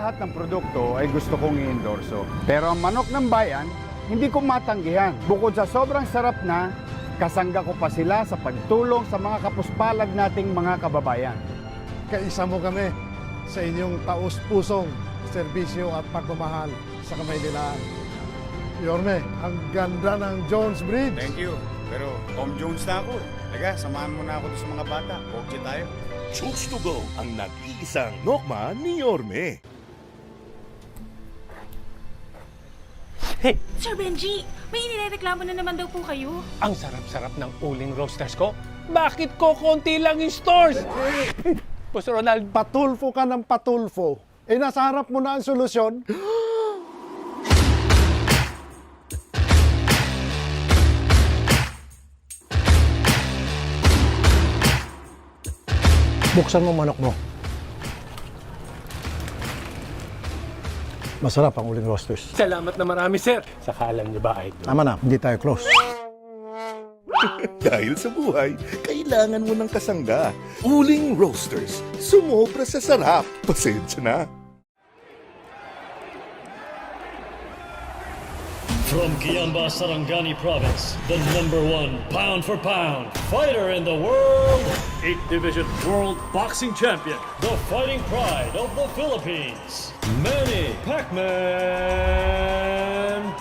lahat ng produkto ay gusto kong i-endorso. Pero ang manok ng bayan, hindi ko matanggihan. Bukod sa sobrang sarap na, kasangga ko pa sila sa pagtulong sa mga kapuspalad nating mga kababayan. Kaisa mo kami sa inyong taus-pusong serbisyo at pagmamahal sa Kamaynilaan. Yorme, ang ganda ng Jones Bridge. Thank you. Pero Tom Jones na ako. Teka, samahan mo na ako sa mga bata. Kotse tayo. Choose to go ang nag-iisang nokma ni Yorme. Hey, Sir Benji, may inireklamo na naman daw po kayo. ang sarap-sarap ng uling roasters ko. Bakit ko konti lang yung stores? Boss Ronald, Patulfo ka ng patulfo. Eh, nasa harap mo na ang solusyon. Buksan mo manok mo. Masarap ang uling roasters. salamat na marami, sir. Sakalan niyo ba, idol? Tama na, hindi tayo close. Dahil sa buhay, kailangan mo ng kasangga. Uling Roasters, sumobra sa sarap. Pasensya na. From Kiamba, Sarangani Province, the #1 pound for pound fighter in the world, 8th Division World Boxing Champion, the fighting pride of the Philippines, Manny Pacman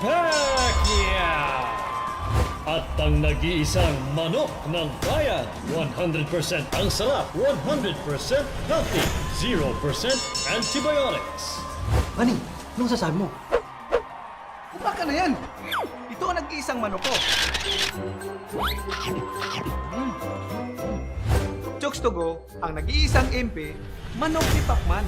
Pacquiao. At ang nag-iisang manok ng bayan, 100% ang sarap, 100% healthy, 0% antibiotics. Manny, anong sasabi mo? Baka na yan! Ito ang nag-iisang manok ko. Chokes to go, ang nag-iisang MP, manok ni Pacman.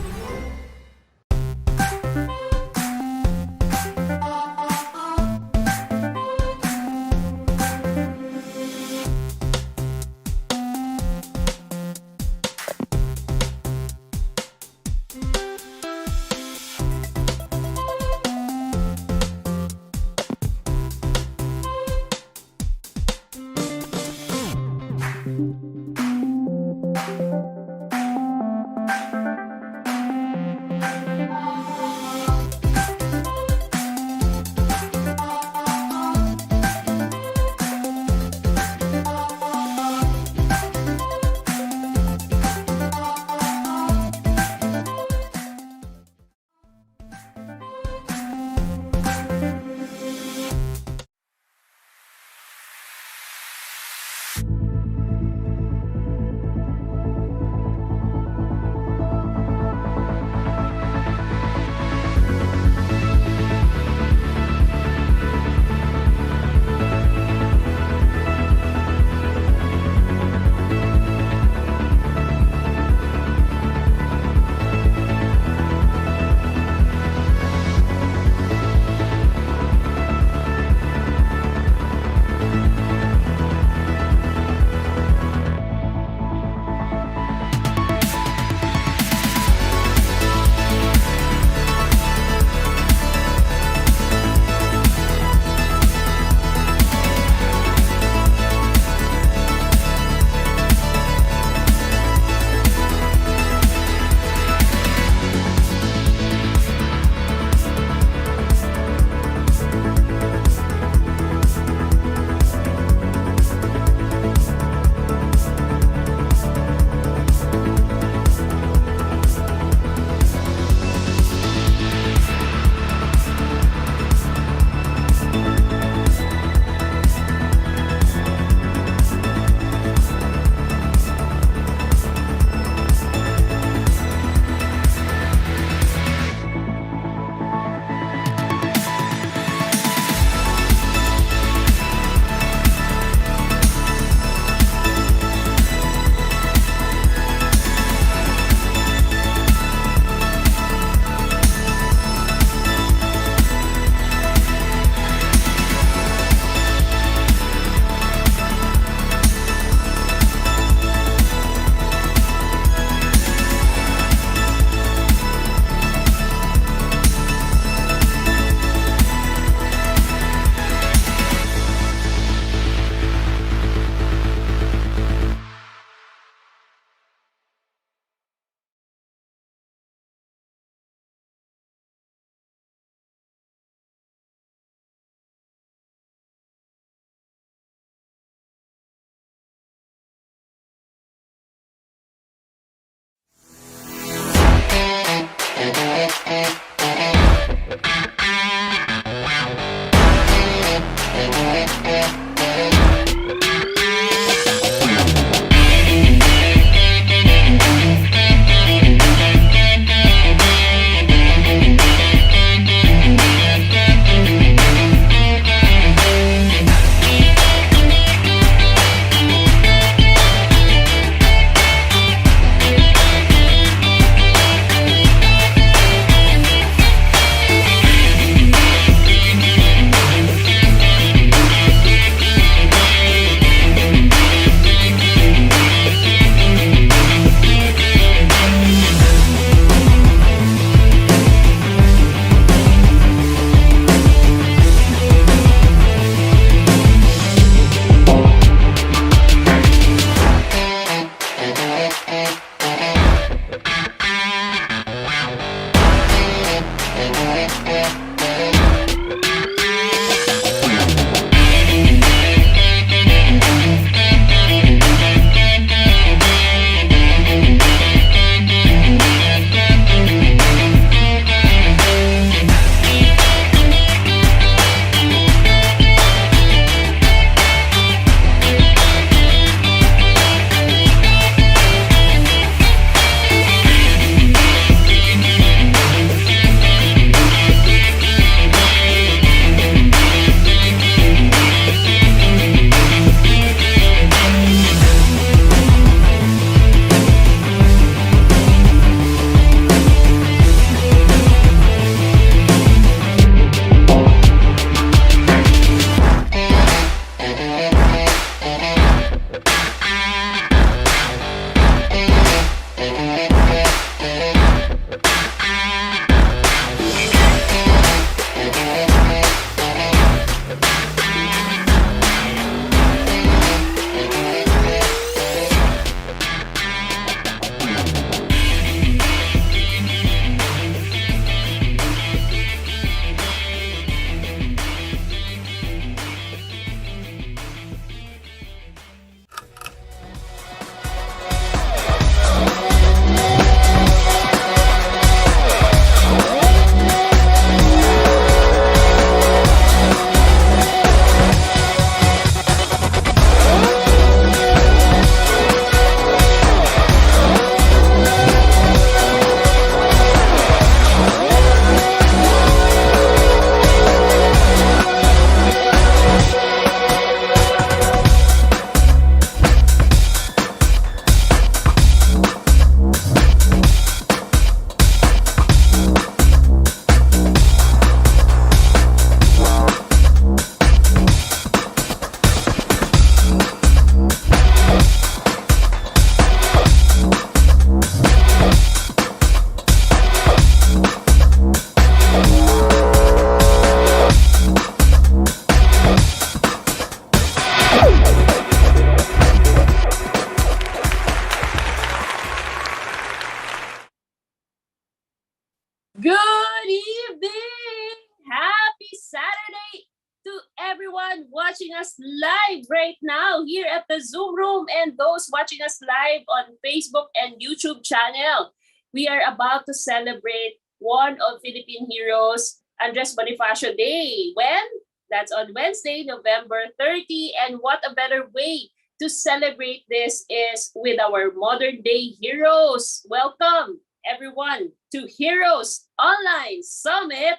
evening! Happy Saturday to everyone watching us live right now here at the Zoom room and those watching us live on Facebook and YouTube channel. We are about to celebrate one of Philippine heroes, Andres Bonifacio Day. When? That's on Wednesday, November 30. And what a better way to celebrate this is with our modern day heroes. Welcome everyone to Heroes Online Summit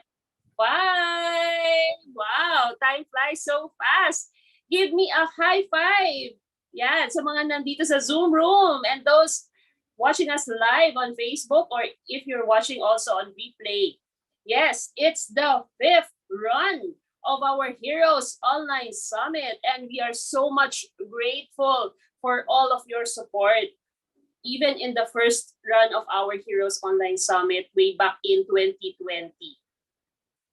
5. Wow, time flies so fast. Give me a high five. Yan, sa mga nandito sa Zoom room and those watching us live on Facebook or if you're watching also on replay. Yes, it's the 5th run of our Heroes Online Summit and we are so much grateful for all of your support. Even in the first run of our Heroes Online Summit way back in 2020.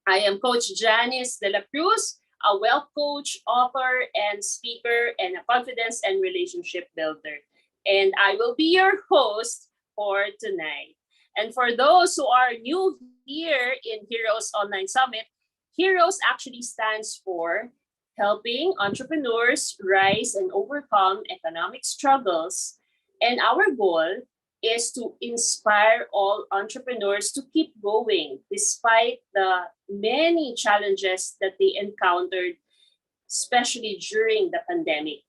I am Coach Janice Delacruz, a wealth coach, author, and speaker, and a confidence and relationship builder. And I will be your host for tonight. And for those who are new here in Heroes Online Summit, Heroes actually stands for helping entrepreneurs rise and overcome economic struggles. And our goal is to inspire all entrepreneurs to keep going despite the many challenges that they encountered, especially during the pandemic.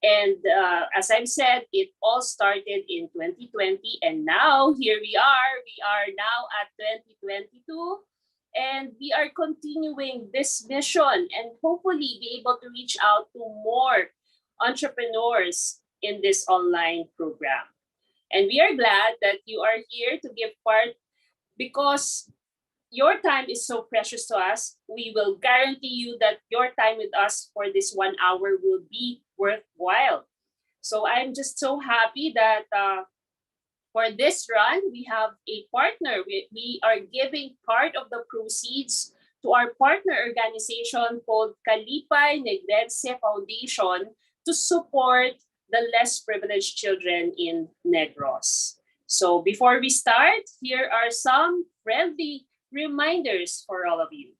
And as I've said, it all started in 2020 and now here we are. We are now at 2022 and we are continuing this mission and hopefully be able to reach out to more entrepreneurs in this online program. And we are glad that you are here to give part because your time is so precious to us. We will guarantee you that your time with us for this 1 hour will be worthwhile. So I'm just so happy that for this run, we have a partner. We are giving part of the proceeds to our partner organization called Kalipay Negrense Foundation to support the less privileged children in Negros. So before we start, here are some friendly reminders for all of you.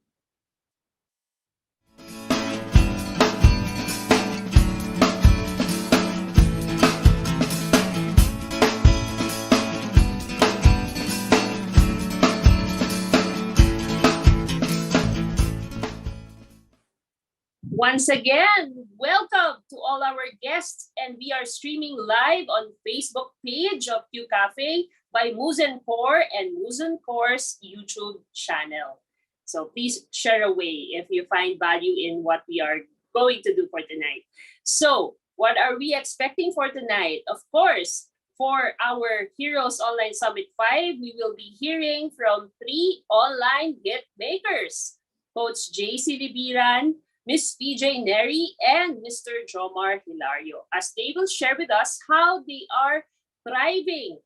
Once again, welcome to all our guests and we are streaming live on Facebook page of Q Cafe by Muzen Core and Muzen Core's YouTube channel. So please share away if you find value in what we are going to do for tonight. So what are we expecting for tonight? Of course, for our Heroes Online Summit 5, we will be hearing from 3 online Hitmakers, Coach JC Libiran, Miss PJ Neri, and Mr. Jomar Hilario, as they will share with us how they are thriving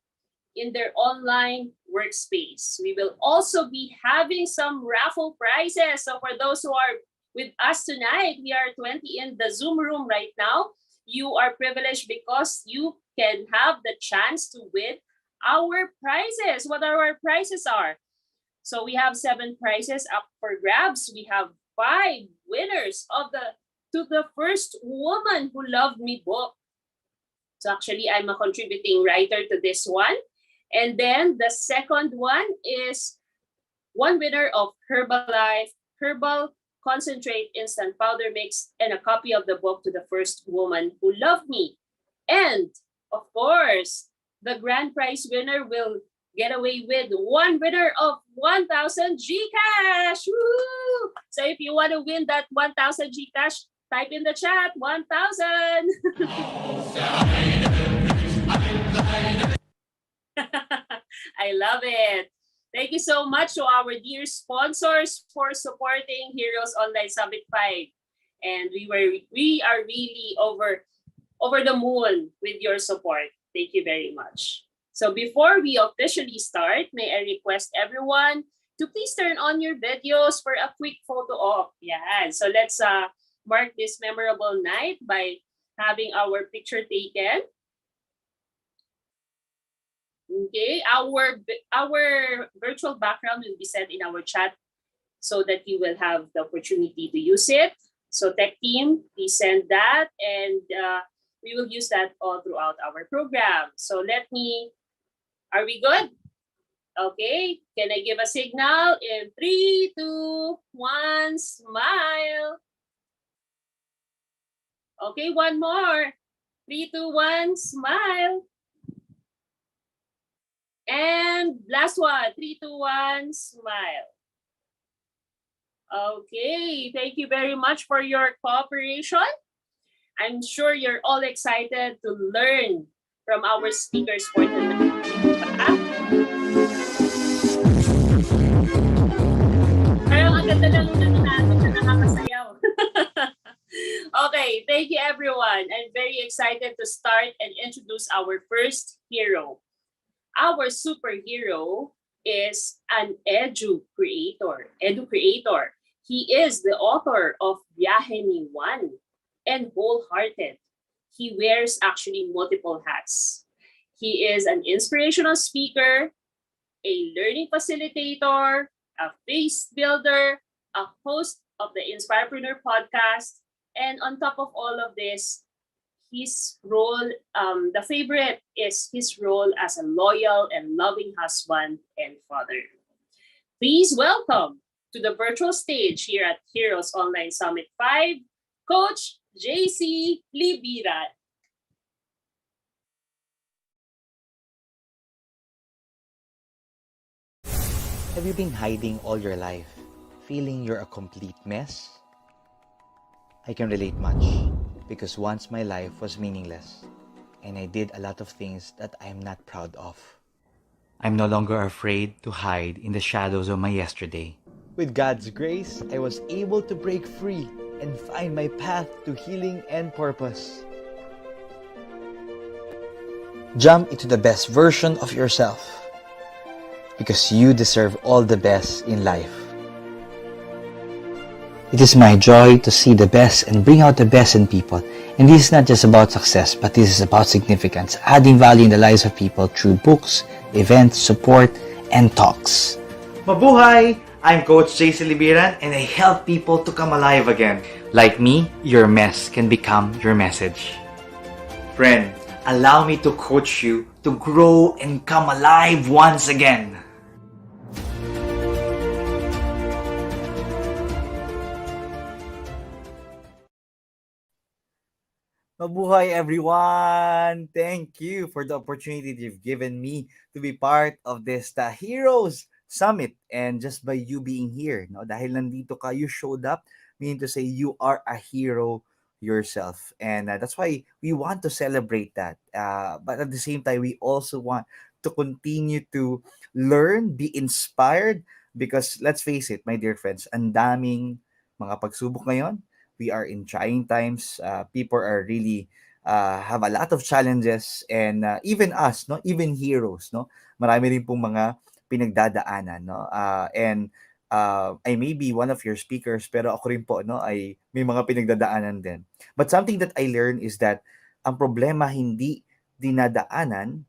in their online workspace. We will also be having some raffle prizes. So for those who are with us tonight, we are 20 in the Zoom room right now. You are privileged because you can have the chance to win our prizes. What our prizes are? So we have 7 prizes up for grabs. We have 5 winners of the To the First Woman Who Loved Me book. So actually, I'm a contributing writer to this one. And then the second one is one winner of Herbalife Herbal Concentrate Instant Powder Mix and a copy of the book To the First Woman Who Loved Me. And of course, the grand prize winner will get away with one winner of 1,000 GCash. Woo! So if you want to win that 1,000 GCash, type in the chat 1,000. I love it. Thank you so much to our dear sponsors for supporting Heroes Online Summit 5. And we are really over the moon with your support. Thank you very much. So before we officially start, may I request everyone to please turn on your videos for a quick photo op. Yeah, so let's mark this memorable night by having our picture taken. Okay, our virtual background will be set in our chat so that you will have the opportunity to use it. So tech team, please send that, and we will use that all throughout our program. So are we good? Okay, can I give a signal in 3, 2, 1, smile. Okay, one more. 3, 2, 1, smile. And last one, 3, 2, 1, smile. Okay, thank you very much for your cooperation. I'm sure you're all excited to learn from our speakers for tonight. Parang ang ganda lang ng natin na nakakasayaw. Okay, thank you everyone. I'm very excited to start and introduce our first hero. Our superhero is an edu creator. He is the author of Viaje ni Juan and Wholehearted. He wears actually multiple hats. He is an inspirational speaker, a learning facilitator, a face builder, a host of the Inspirepreneur podcast, and on top of all of this, his role, the favorite is his role as a loyal and loving husband and father. Please welcome to the virtual stage here at Heroes Online Summit 5, Coach JC Libiran. Have you been hiding all your life, feeling you're a complete mess? I can relate much, because once my life was meaningless, and I did a lot of things that I am not proud of. I'm no longer afraid to hide in the shadows of my yesterday. With God's grace, I was able to break free and find my path to healing and purpose. Jump into the best version of yourself, because you deserve all the best in life. It is my joy to see the best and bring out the best in people. And this is not just about success, but this is about significance, adding value in the lives of people through books, events, support, and talks. Mabuhay! I'm Coach JC Libiran, and I help people to come alive again. Like me, your mess can become your message. Friend, allow me to coach you to grow and come alive once again. Mabuhay everyone! Thank you for the opportunity you've given me to be part of this Heroes Summit. And just by you being here, no, dahil nandito ka, you showed up, meaning to say you are a hero yourself. And that's why we want to celebrate that. But at the same time, we also want to continue to learn, be inspired, because let's face it, my dear friends, ang daming mga pagsubok ngayon. We are in trying times. People are really have a lot of challenges, and even us, no, even heroes, no, marami rin pong mga pinagdadaanan, no. And I may be one of your speakers, pero ako rin po, no, ay may mga pinagdadaanan din. But something that I learned is that ang problema hindi dinadaanan,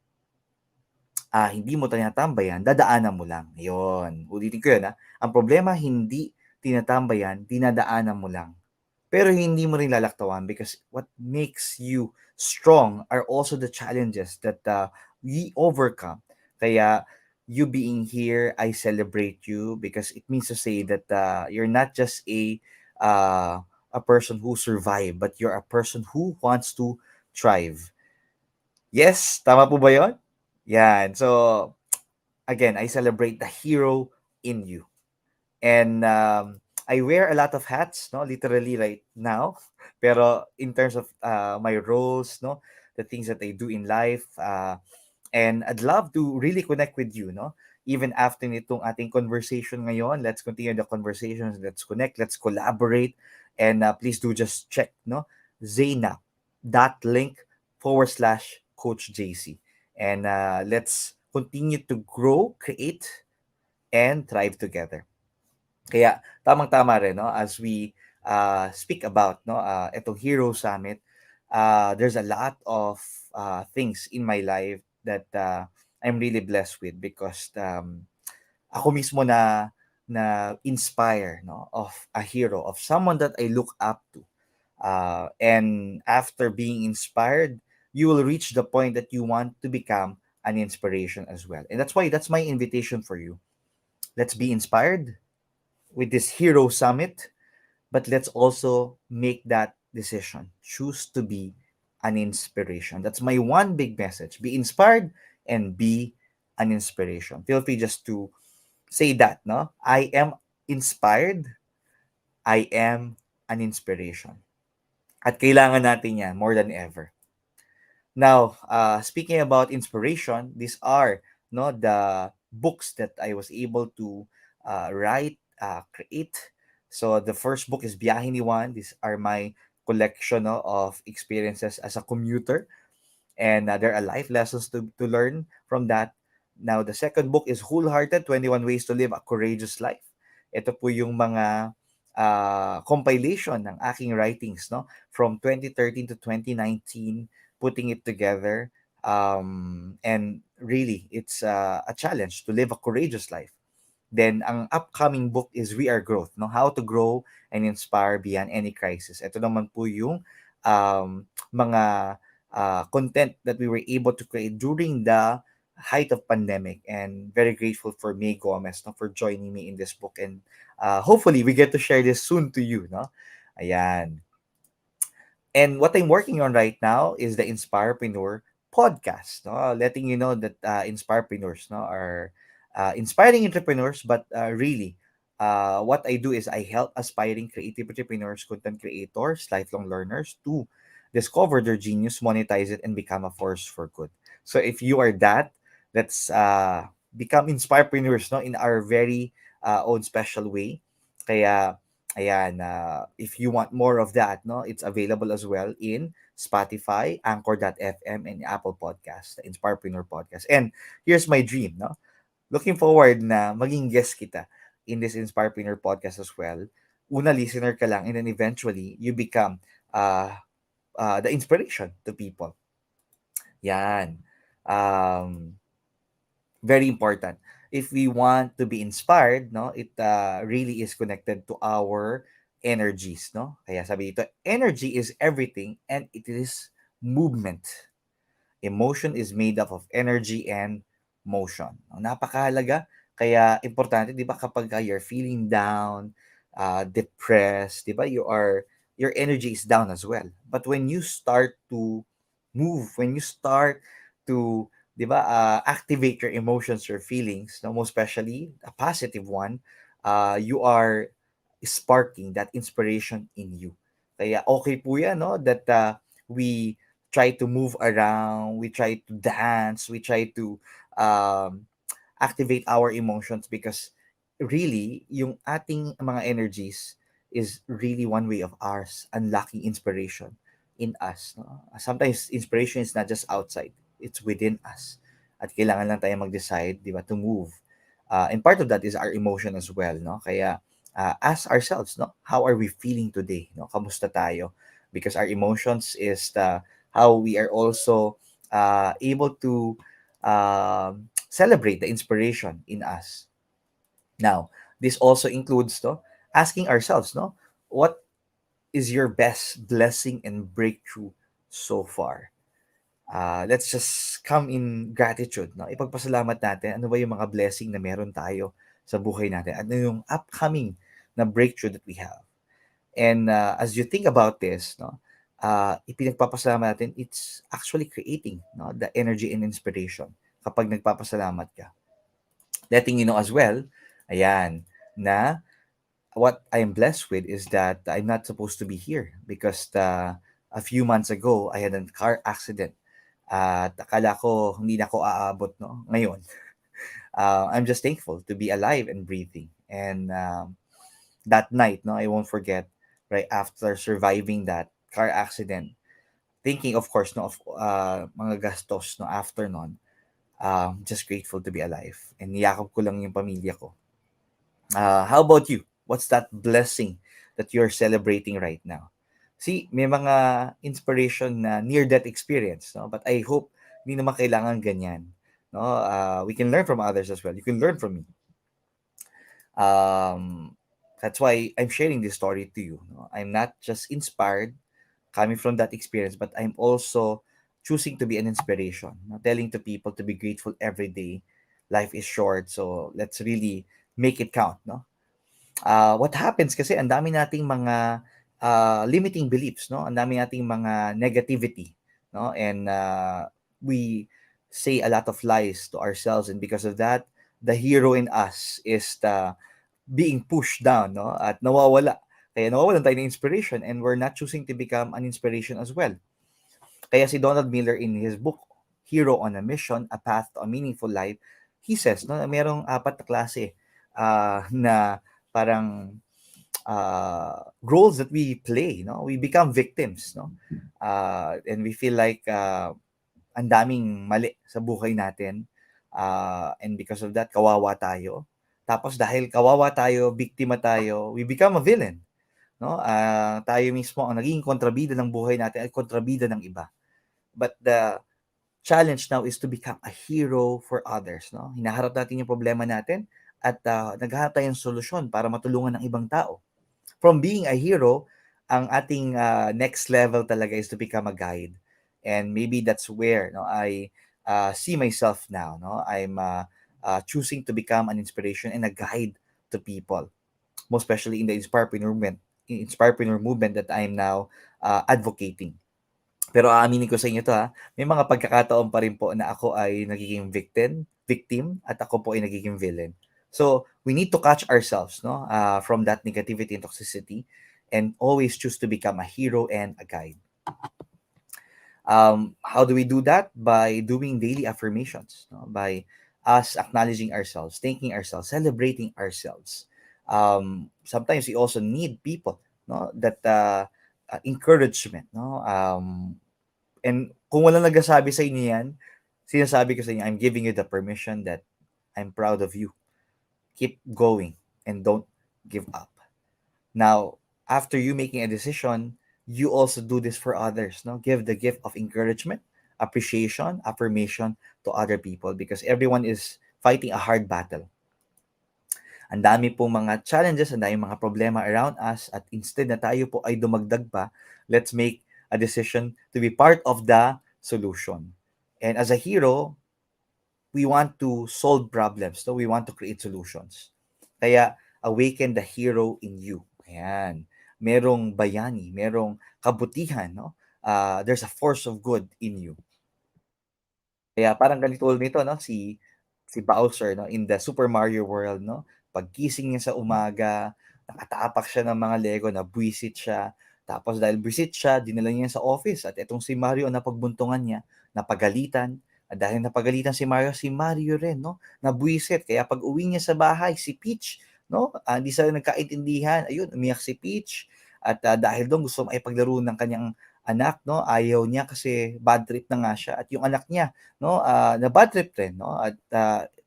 hindi mo tinatambayan, dadaanan mo lang. Yun. Ulitin ko yun, ha. Ang problema hindi tinatambayan, dinadaanan mo lang. Pero hindi mo rin lalaktawan, because what makes you strong are also the challenges that we overcome. Kaya you being here, I celebrate you, because it means to say that you're not just a person who survived, but you're a person who wants to thrive. Yes, tama po ba yun? Yan. So, again, I celebrate the hero in you. And I wear a lot of hats, no, literally right now. Pero in terms of my roles, no, the things that I do in life, and I'd love to really connect with you, no, even after nitong ating conversation ngayon. Let's continue the conversations. Let's connect. Let's collaborate. And please do just check, no, Zaina.link/Coach JC. And let's continue to grow, create, and thrive together. Kaya tamang-tama rin, no, as we speak about, no, itong Hero Summit, there's a lot of things in my life that I'm really blessed with because ako mismo na inspire, no, of a hero, of someone that I look up to. And after being inspired, you will reach the point that you want to become an inspiration as well. And that's why that's my invitation for you. Let's be inspired with this Hero Summit, but let's also make that decision. Choose to be an inspiration. That's my one big message. Be inspired and be an inspiration. Feel free just to say that, no? I am inspired. I am an inspiration. At kailangan natin yan more than ever. Now, speaking about inspiration, these are no the books that I was able to write, create. So the first book is Biyahe ni Juan. These are my collection, no, of experiences as a commuter, and there are life lessons to learn from that. Now, the second book is Wholehearted, 21 Ways to Live a Courageous Life. Ito po yung mga compilation ng aking writings, no, from 2013 to 2019, putting it together. And really, it's a challenge to live a courageous life. Then, ang upcoming book is We Are Growth, no? How to Grow and Inspire Beyond Any Crisis. Ito naman po yung mga content that we were able to create during the height of pandemic, and very grateful for May Gomez, no, for joining me in this book, and hopefully we get to share this soon to you, no. Ayan. And what I'm working on right now is the Inspirepreneur podcast, no? Letting you know that Inspirepreneurs, no, are inspiring entrepreneurs, but really, what I do is I help aspiring creative entrepreneurs, content creators, lifelong learners to discover their genius, monetize it, and become a force for good. So if you are that, let's become Inspirepreneurs, no, in our very own special way. Kaya, ayan, if you want more of that, no, it's available as well in Spotify, Anchor.fm, and Apple Podcasts, the Inspirepreneur Podcast. And here's my dream, no? Looking forward na maging guest kita in this Inspirepreneur Podcast as well. Una, listener ka lang, and then eventually, you become the inspiration to people. Yan. Very important. If we want to be inspired, no, it really is connected to our energies, no? Kaya sabi dito, energy is everything and it is movement. Emotion is made up of energy and motion. Napakahalaga. Kaya importante, di ba, kapag you're feeling down, depressed, di ba, your energy is down as well. But when you start to move, when you start to, di ba, activate your emotions, your feelings, no, most especially a positive one, you are sparking that inspiration in you. Kaya okay po yan, no, that we try to move around, we try to dance, we try to activate our emotions, because really, yung ating mga energies is really one way of ours unlocking inspiration in us. No? Sometimes inspiration is not just outside, it's within us. At kailangan lang tayo mag-decide, di ba, to move. And part of that is our emotion as well. No? Kaya ask ourselves, no, how are we feeling today? No? Kamusta tayo? Because our emotions is how we are also able to celebrate the inspiration in us. Now, this also includes, no, asking ourselves, no, what is your best blessing and breakthrough so far? Let's just come in gratitude, no? Ipagpasalamat natin ano ba yung mga blessing na meron tayo sa buhay natin. Ano yung upcoming na breakthrough that we have. And as you think about this, no, ipinagpapasalamat natin, it's actually creating, no, the energy and inspiration kapag nagpapasalamat ka. Letting you know as well, ayan, na what I am blessed with is that I'm not supposed to be here because a few months ago, I had a car accident. At akala ko hindi na ako aabot, no, ngayon. I'm just thankful to be alive and breathing. And that night, no, I won't forget, right after surviving that car accident, thinking, of course, no, of mga gastos, no, after nun, just grateful to be alive. And niyakap ko lang yung pamilya ko. How about you? What's that blessing that you're celebrating right now? See, may mga inspiration na near-death experience, no? But I hope hindi naman kailangan ganyan. No, we can learn from others as well. You can learn from me. Um, that's why I'm sharing this story to you. No? I'm not just inspired coming from that experience, but I'm also choosing to be an inspiration. No? Telling to people to be grateful every day. Life is short, so let's really make it count. No, what happens kasi ang dami nating mga limiting beliefs, no? Ang dami nating mga negativity, no? And we say a lot of lies to ourselves, and because of that, the hero in us is being pushed down, no? At nawawala. Kaya nawawalan tayo ng inspiration, and we're not choosing to become an inspiration as well. Kaya si Donald Miller in his book, Hero on a Mission, A Path to a Meaningful Life, he says, no, na merong apat na klase na parang roles that we play, no? We become victims, no? And we feel like ang daming mali sa buhay natin. And because of that, kawawa tayo. Tapos dahil kawawa tayo, biktima tayo, we become a villain. No? Tayo mismo ang naging kontrabida ng buhay natin at kontrabida ng iba. But the challenge now is to become a hero for others. No? Hinaharap natin yung problema natin at naghahanap tayong solusyon para matulungan ng ibang tao. From being a hero, ang ating next level talaga is to become a guide. And maybe that's where I see myself now. No? I'm choosing to become an inspiration and a guide to people, most especially in the inspirepreneur movement that I'm now advocating. Pero aaminin ko sa inyo to may mga pagkakataon pa rin po na ako ay nagiging victim at ako po ay nagiging villain. So, we need to catch ourselves from that negativity and toxicity and always choose to become a hero and a guide. How do we do that? By doing daily affirmations, by us acknowledging ourselves, thanking ourselves, celebrating ourselves. Sometimes we also need people that encouragement. And kung walang nagsasabi sa inyo yan, sinasabi ko sa inyo, I'm giving you the permission that I'm proud of you. Keep going and don't give up. Now, after you making a decision, you also do this for others. Give the gift of encouragement, appreciation, affirmation to other people because everyone is fighting a hard battle. Ang dami pong mga challenges, ang dami mga problema around us at instead na tayo po ay dumagdag pa, let's make a decision to be part of the solution. And as a hero, we want to solve problems. We want to create solutions. Kaya, awaken the hero in you. Ayan. Merong bayani, merong kabutihan. There's a force of good in you. Kaya parang ganito nito, si Bowser in the Super Mario World. Pagkising niya sa umaga, nakataapak siya ng mga Lego, nabwisit siya. Tapos dahil bwisit siya, dinala niya sa office. At itong si Mario, napagbuntungan niya, napagalitan. At dahil napagalitan si Mario rin, nabwisit. Kaya pag uwi niya sa bahay, si Peach, hindi sila nagkaintindihan. Ayun, umiyak si Peach. At dahil doon gusto maipaglaro ng kanyang anak, ayaw niya kasi bad trip na nga siya. At yung anak niya, na bad trip rin, At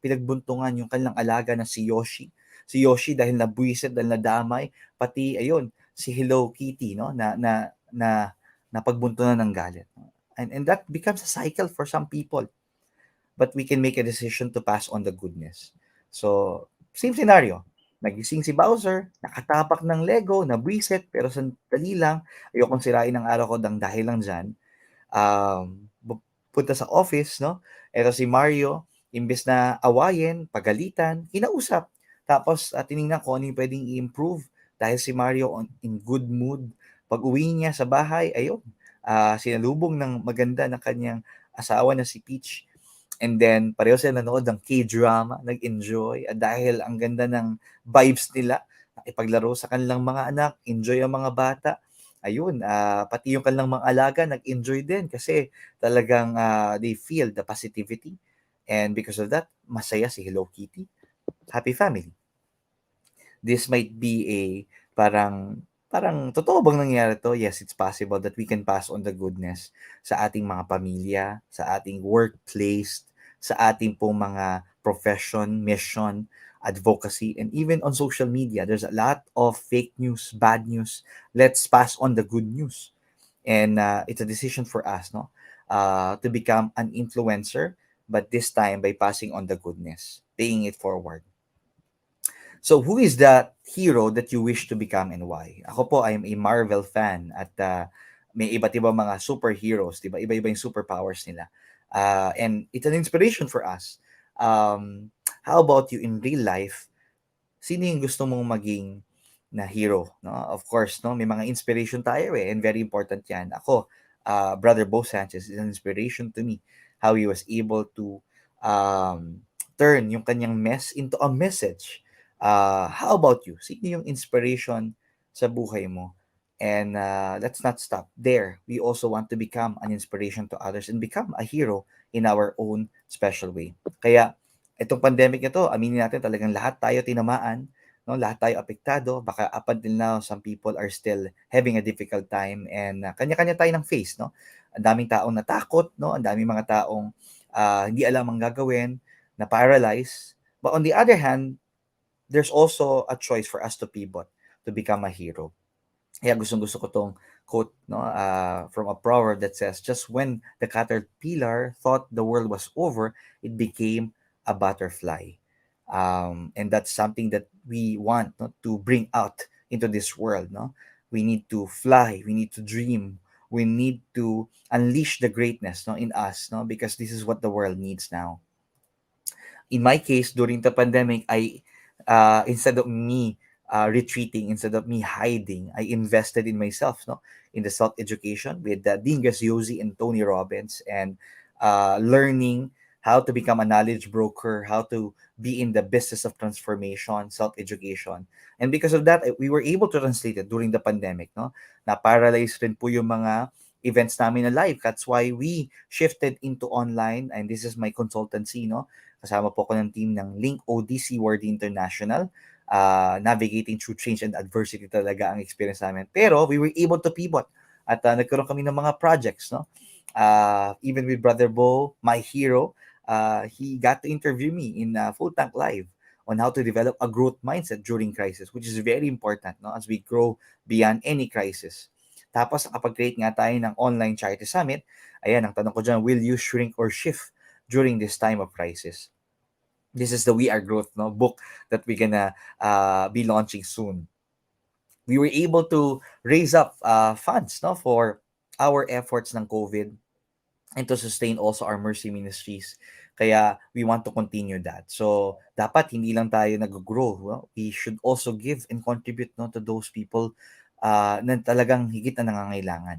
pinagbuntungan yung kanilang alaga na si Yoshi. Si Yoshi dahil nabwisit, dahil nadamay, pati ayun, si Hello Kitty, na napagbuntunan ng galit. And that becomes a cycle for some people. But we can make a decision to pass on the goodness. So, same scenario. Nagising si Bowser, nakatapak ng Lego, nabwisit, pero sandali lang, ayokong sirain ang araw ko dahil lang dyan. Punta sa office, Eto si Mario, imbes na awayin, pagalitan, kinausap. Tapos, tinignan ko ano yung pwedeng i-improve. Dahil si Mario in good mood. Pag uwi niya sa bahay, ayun, sinalubong ng maganda ng kanyang asawa na si Peach. And then, pareho sila nanood ng K-drama, nag-enjoy. At dahil ang ganda ng vibes nila, ipaglaro sa kanilang mga anak, enjoy ang mga bata. Ayun, pati yung kanilang mga alaga, nag-enjoy din kasi talagang they feel the positivity. And because of that, masaya si Hello Kitty. Happy family. This might be a parang totoo bang nangyari to? Yes, it's possible that we can pass on the goodness sa ating mga pamilya, sa ating workplace, sa ating pong mga profession, mission, advocacy, and even on social media. There's a lot of fake news, bad news. Let's pass on the good news. And it's a decision for us, to become an influencer but this time by passing on the goodness, paying it forward. So who is that hero that you wish to become and why? Ako po, I'm a Marvel fan at may iba't ibang mga superheroes, di ba? Iba-iba yung superpowers nila. And it's an inspiration for us. How about you in real life? Sino yung gusto mong maging na hero? No? Of course, no? May mga inspiration tayo and very important yan. Ako, Brother Bo Sanchez is an inspiration to me. How he was able to turn yung kanyang mess into a message. How about you? Sino yung inspiration sa buhay mo? And let's not stop there. We also want to become an inspiration to others and become a hero in our own special way. Kaya itong pandemic ito, aminin natin talagang lahat tayo tinamaan, no? Lahat tayo apektado. Baka up until now, some people are still having a difficult time and kanya-kanya tayo ng face, no? Ang daming taong natakot, no? Ang daming mga taong hindi alam ang gagawin, na paralyzed. But on the other hand, there's also a choice for us to pivot, to become a hero. Kaya gustong-gusto ko tong quote, no, from a proverb that says, just when the caterpillar thought the world was over, it became a butterfly. And that's something that we want, no, to bring out into this world. No? We need to fly, we need to dream, we need to unleash the greatness, no, in us, no, because this is what the world needs now. In my case, during the pandemic, instead of me retreating, instead of me hiding, I invested in myself, no, in the self-education with Dingus Yosi and Tony Robbins, and learning how to become a knowledge broker, how to be in the business of transformation, self-education. And because of that, we were able to translate it during the pandemic, no? Na-paralyze rin po yung mga events namin na live. That's why we shifted into online, and this is my consultancy, no? Kasama po ko ng team ng Link ODC World International. Navigating through change and adversity talaga ang experience namin. Pero we were able to pivot at nagkaroon kami ng mga projects, no? Even with Brother Bo, my hero, he got to interview me in Full Tank Live on how to develop a growth mindset during crisis, which is very important, no, as we grow beyond any crisis. Tapos nakapag-create nga tayo ng online charity summit. Ayan, ang tanong ko dyan, will you shrink or shift during this time of crisis? This is the We Are Growth, no, book that we're gonna be launching soon. We were able to raise up funds, no, for our efforts ng COVID and to sustain also our mercy ministries. Kaya we want to continue that. So dapat hindi lang tayo nag-grow, no? We should also give and contribute, no, to those people na talagang higit na nangangailangan.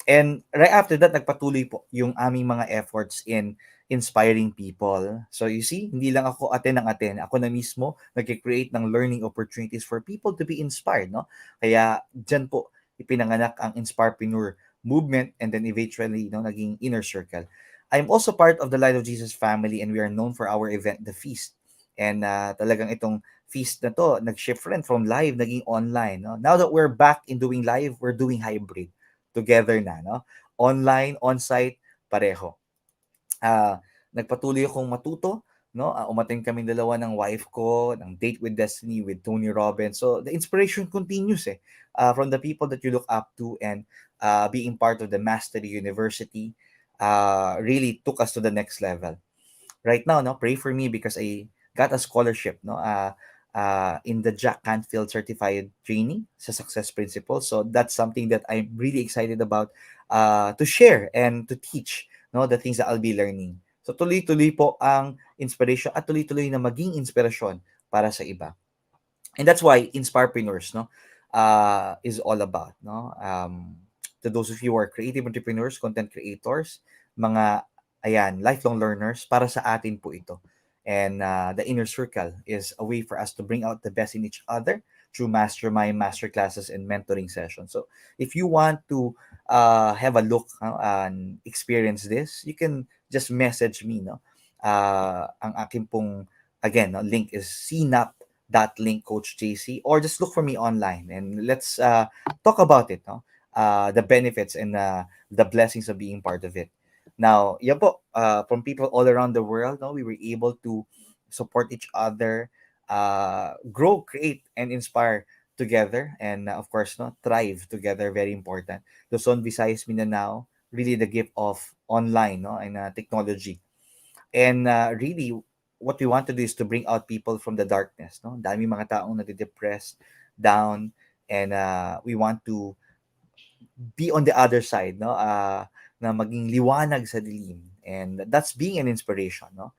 And right after that, nagpatuloy po yung aming mga efforts in inspiring people. So you see, hindi lang ako attend ng attend. Ako na mismo nag-create ng learning opportunities for people to be inspired, no? Kaya dyan po ipinanganak ang Inspirepreneur movement, and then eventually, no, naging Inner Circle. I'm also part of the Light of Jesus family, and we are known for our event, The Feast. And talagang itong feast na to, nag-shift rin from live, naging online. No? Now that we're back in doing live, we're doing hybrid together na. No? Online, on-site, pareho. Nagpatuloy akong matuto. No? Umating kami dalawa ng wife ko, ng Date with Destiny with Tony Robbins. So the inspiration continues from the people that you look up to, and being part of the Mastery University really took us to the next level. Right now, no, pray for me because I got a scholarship, no, in the Jack Canfield certified training sa Success Principles. So that's something that I'm really excited about to share and to teach, no, the things that I'll be learning. So tuloy-tuloy po ang inspiration at tuloy-tuloy na maging inspirasyon para sa iba. And that's why Inspirepreneurs, no, is all about, no. To those of you who are creative entrepreneurs, content creators, mga lifelong learners, para sa atin po ito. And the Inner Circle is a way for us to bring out the best in each other through mastermind, masterclasses, and mentoring sessions. So if you want to have a look and experience this, you can just message me, no? Ang aking pong, again, no, link is cnap.link Coach JC, or just look for me online and let's talk about it, no? The benefits and the blessings of being part of it. Now, yan po, from people all around the world, no, we were able to support each other, grow, create, and inspire together, and of course, no, thrive together. Very important. Luzon, Visayas, Mindanao, really the gift of online, no, and technology. And really, what we want to do is to bring out people from the darkness. No? Dami mga taong nade-depressed, down, and we want to be on the other side, no? Na maging liwanag sa dilim. And that's being an inspiration, no?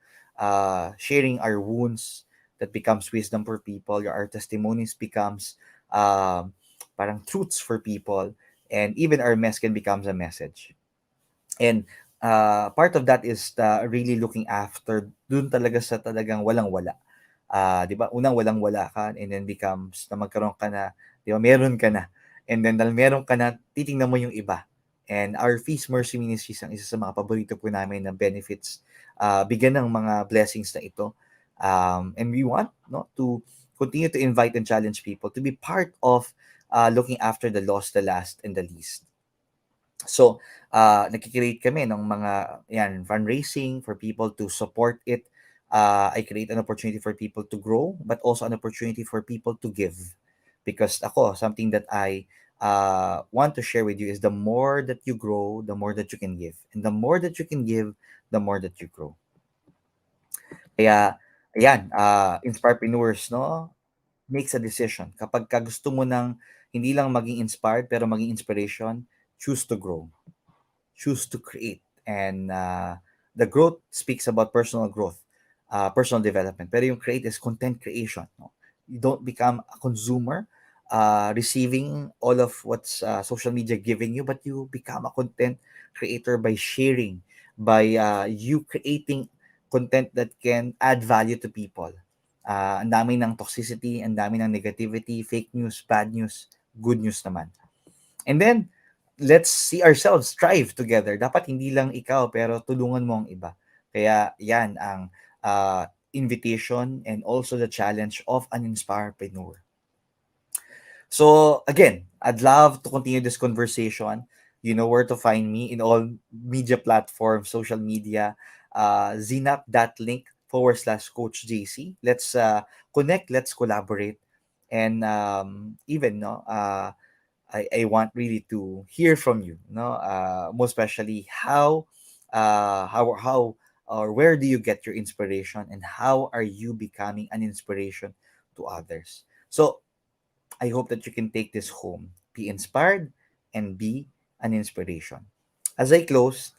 Sharing our wounds that becomes wisdom for people. Our testimonies becomes parang truths for people. And even our mess can becomes a message. And part of that is really looking after dun talaga sa talagang walang-wala. 'Di ba? Unang walang-wala ka and then becomes na magkaroon ka na, 'di ba? Meron ka na. And then dahil meron ka na, titingnan mo yung iba. And our Feast Mercy Ministries ang isa sa mga paborito po namin na benefits, bigyan ng mga blessings na ito. And we want, no, to continue to invite and challenge people to be part of looking after the lost, the last, and the least. So, nagki-create kami ng mga fundraising for people to support it. I create an opportunity for people to grow, but also an opportunity for people to give. Because ako, something that I want to share with you is the more that you grow, the more that you can give. And the more that you can give, the more that you grow. Kaya, ayan, Inspirepreneurs, no, makes a decision. Kapag gusto mo ng hindi lang maging inspired, pero maging inspiration, choose to grow. Choose to create. And the growth speaks about personal growth, personal development. Pero yung create is content creation. No? You don't become a consumer, receiving all of what's social media giving you, but you become a content creator by sharing, by you creating content that can add value to people. Ang dami ng toxicity, ang dami ng negativity, fake news, bad news, good news naman. And then, let's see ourselves strive together. Dapat hindi lang ikaw, pero tulungan mo ang iba. Kaya yan ang invitation and also the challenge of an inspirepreneur. So again, I'd love to continue this conversation. You know where to find me in all media platforms, social media, zinap.link/Coach JC. Let's connect, let's collaborate. And even, no, I want really to hear from you, no, most especially how or where do you get your inspiration and how are you becoming an inspiration to others? So I hope that you can take this home, be inspired and be an inspiration. As I close,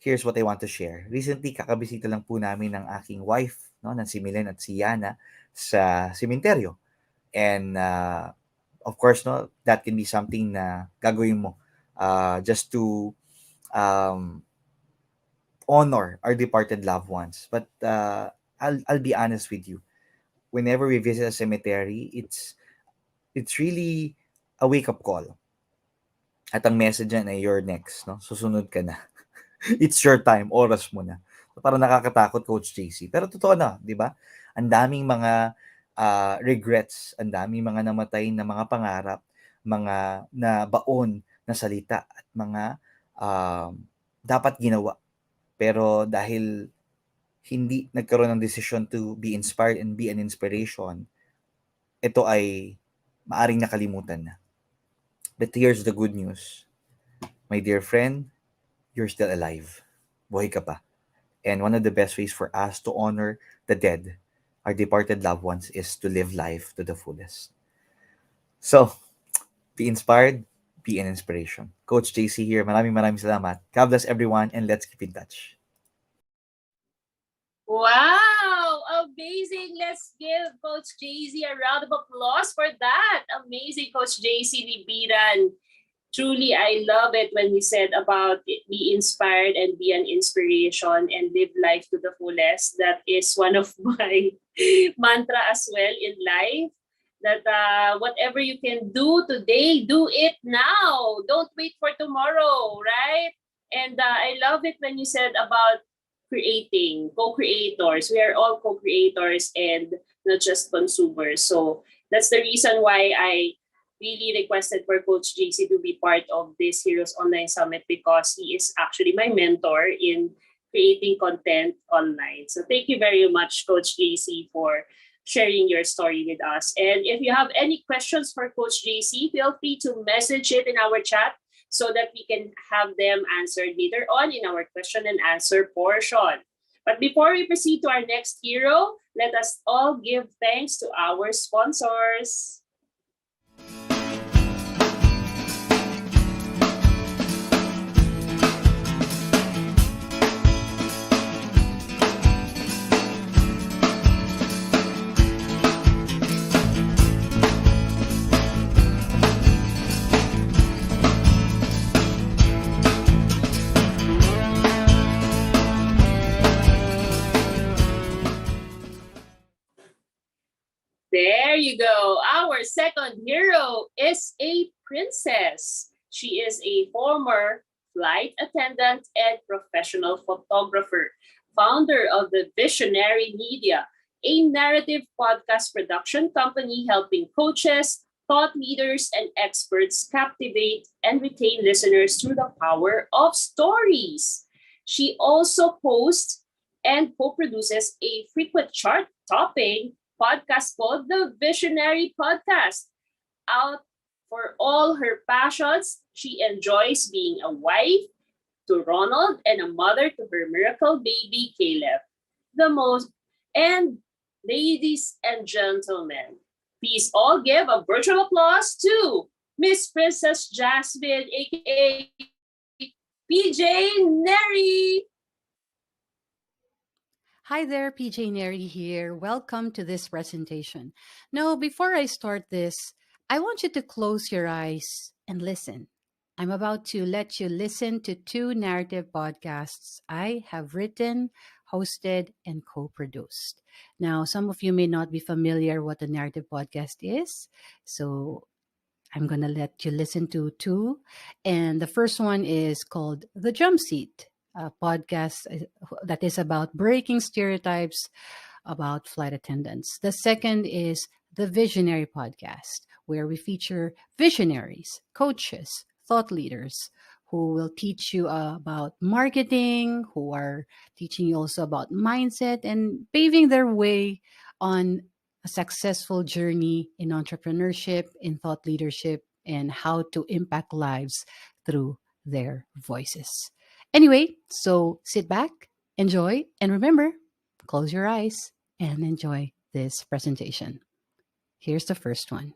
here's what I want to share. Recently, kakabisita lang po namin ng aking wife, no, na si Milen at si Yana sa sementeryo. And of course, no, that can be something na gagawin mo just to honor our departed loved ones. But I'll be honest with you. Whenever we visit a cemetery, it's really a wake-up call. At ang message dyan ay you're next, no? Susunod ka na. It's your time, oras mo na. So, parang nakakatakot, Coach JC. Pero totoo na, di ba? Ang daming mga regrets, ang daming mga namatay na mga pangarap, mga nabaon na salita, at mga dapat ginawa. Pero dahil hindi nagkaroon ng decision to be inspired and be an inspiration, ito ay maaring nakalimutan na. But here's the good news. My dear friend, you're still alive. Buhay ka pa. And one of the best ways for us to honor the dead, our departed loved ones, is to live life to the fullest. So, be inspired, be an inspiration. Coach JC here. Maraming salamat. God bless everyone and let's keep in touch. Wow! Amazing! Let's give Coach JC a round of applause for that. Amazing, Coach JC Libiran. Truly, I love it when he said about be inspired and be an inspiration and live life to the fullest. That is one of my mantra as well in life. That whatever you can do today, do it now. Don't wait for tomorrow, right? And I love it when you said about creating, co-creators. We are all co-creators and not just consumers. So that's the reason why I really requested for Coach JC to be part of this Heroes Online Summit, because he is actually my mentor in creating content online. So thank you very much, Coach JC, for sharing your story with us. And if you have any questions for Coach JC, feel free to message it in our chat so that we can have them answered later on in our question and answer portion. But before we proceed to our next hero, let us all give thanks to our sponsors. There you go. Our second hero is a princess. She is a former flight attendant and professional photographer, founder of the Visionary Media, a narrative podcast production company helping coaches, thought leaders, and experts captivate and retain listeners through the power of stories. She also hosts and co-produces a frequent chart-topping podcast called the Visionary Podcast. Out for all her passions, she enjoys being a wife to Ronald and a mother to her miracle baby Caleb. The most and ladies and gentlemen, please all give a virtual applause to Miss Princess Jasmine, aka PJ Neri. Hi there, PJ Neri here. Welcome to this presentation. Now, before I start this, I want you to close your eyes and listen. I'm about to let you listen to two narrative podcasts I have written, hosted, and co-produced. Now, some of you may not be familiar what a narrative podcast is, so I'm going to let you listen to two. And the first one is called The Jump Seat, a podcast that is about breaking stereotypes about flight attendants. The second is the Visionary Podcast, where we feature visionaries, coaches, thought leaders who will teach you about marketing, who are teaching you also about mindset and paving their way on a successful journey in entrepreneurship, in thought leadership, and how to impact lives through their voices. Anyway, so sit back, enjoy, and remember, close your eyes and enjoy this presentation. Here's the first one.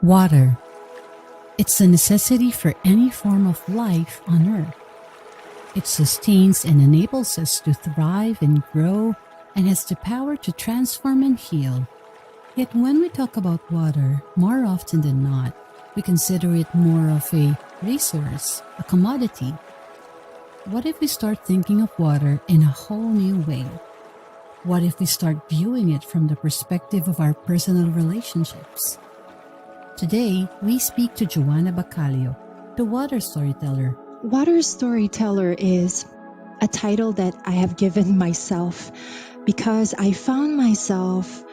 Water. It's a necessity for any form of life on Earth. It sustains and enables us to thrive and grow and has the power to transform and heal. Yet when we talk about water, more often than not, we consider it more of a resource, a commodity. What if we start thinking of water in a whole new way? What if we start viewing it from the perspective of our personal relationships? Today, we speak to Joanna Bacalio, the water storyteller. Water storyteller is a title that I have given myself because I found myself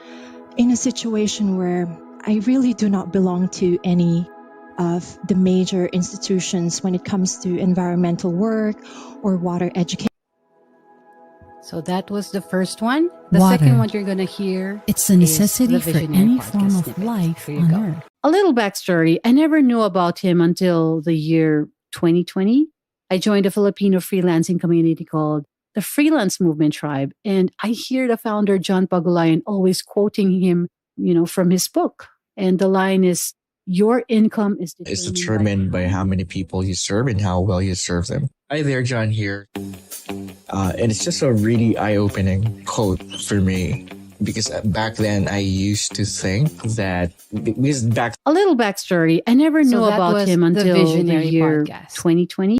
in a situation where I really do not belong to any of the major institutions when it comes to environmental work or water education. So that was the first one. The Water. second one you're going to hear It's a necessity is the for Visionary any Podcast form of snippet. life Here you on go. Earth. A little backstory. I never knew about him until the year 2020. I joined a Filipino freelancing community called the Freelance Movement Tribe. And I hear the founder, John Pagulayan, always quoting him, from his book. And the line is, your income is determined by how many people you serve and how well you serve them. Hi there, John here. And it's just a really eye-opening quote for me. Because back then I used to think that A little backstory. I never knew that about was him the until Visionary the year Podcast. 2020.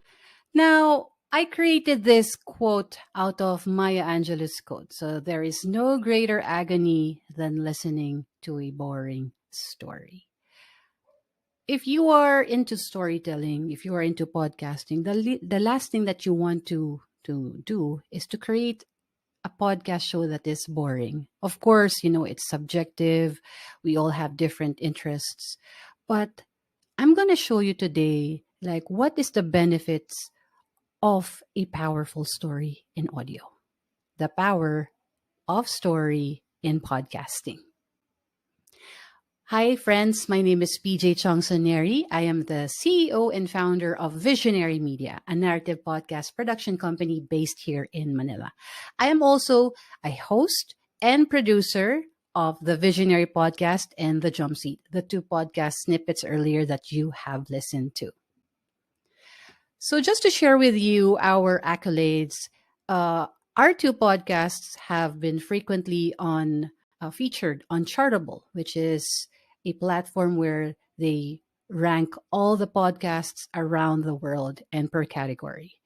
Now, I created this quote out of Maya Angelou's quote. So there is no greater agony than listening to a boring story. If you are into storytelling, if you are into podcasting, the last thing that you want to do is to create a podcast show that is boring. Of course, it's subjective. We all have different interests. But I'm going to show you today, what is the benefits of a powerful story in audio. The power of story in podcasting. Hi, friends. My name is PJ Neri. I am the CEO and founder of Visionary Media, a narrative podcast production company based here in Manila. I am also a host and producer of the Visionary podcast and the Jump Seat, the two podcast snippets earlier that you have listened to. So, just to share with you our accolades, our two podcasts have been frequently featured on Chartable, which is a platform where they rank all the podcasts around the world and per category.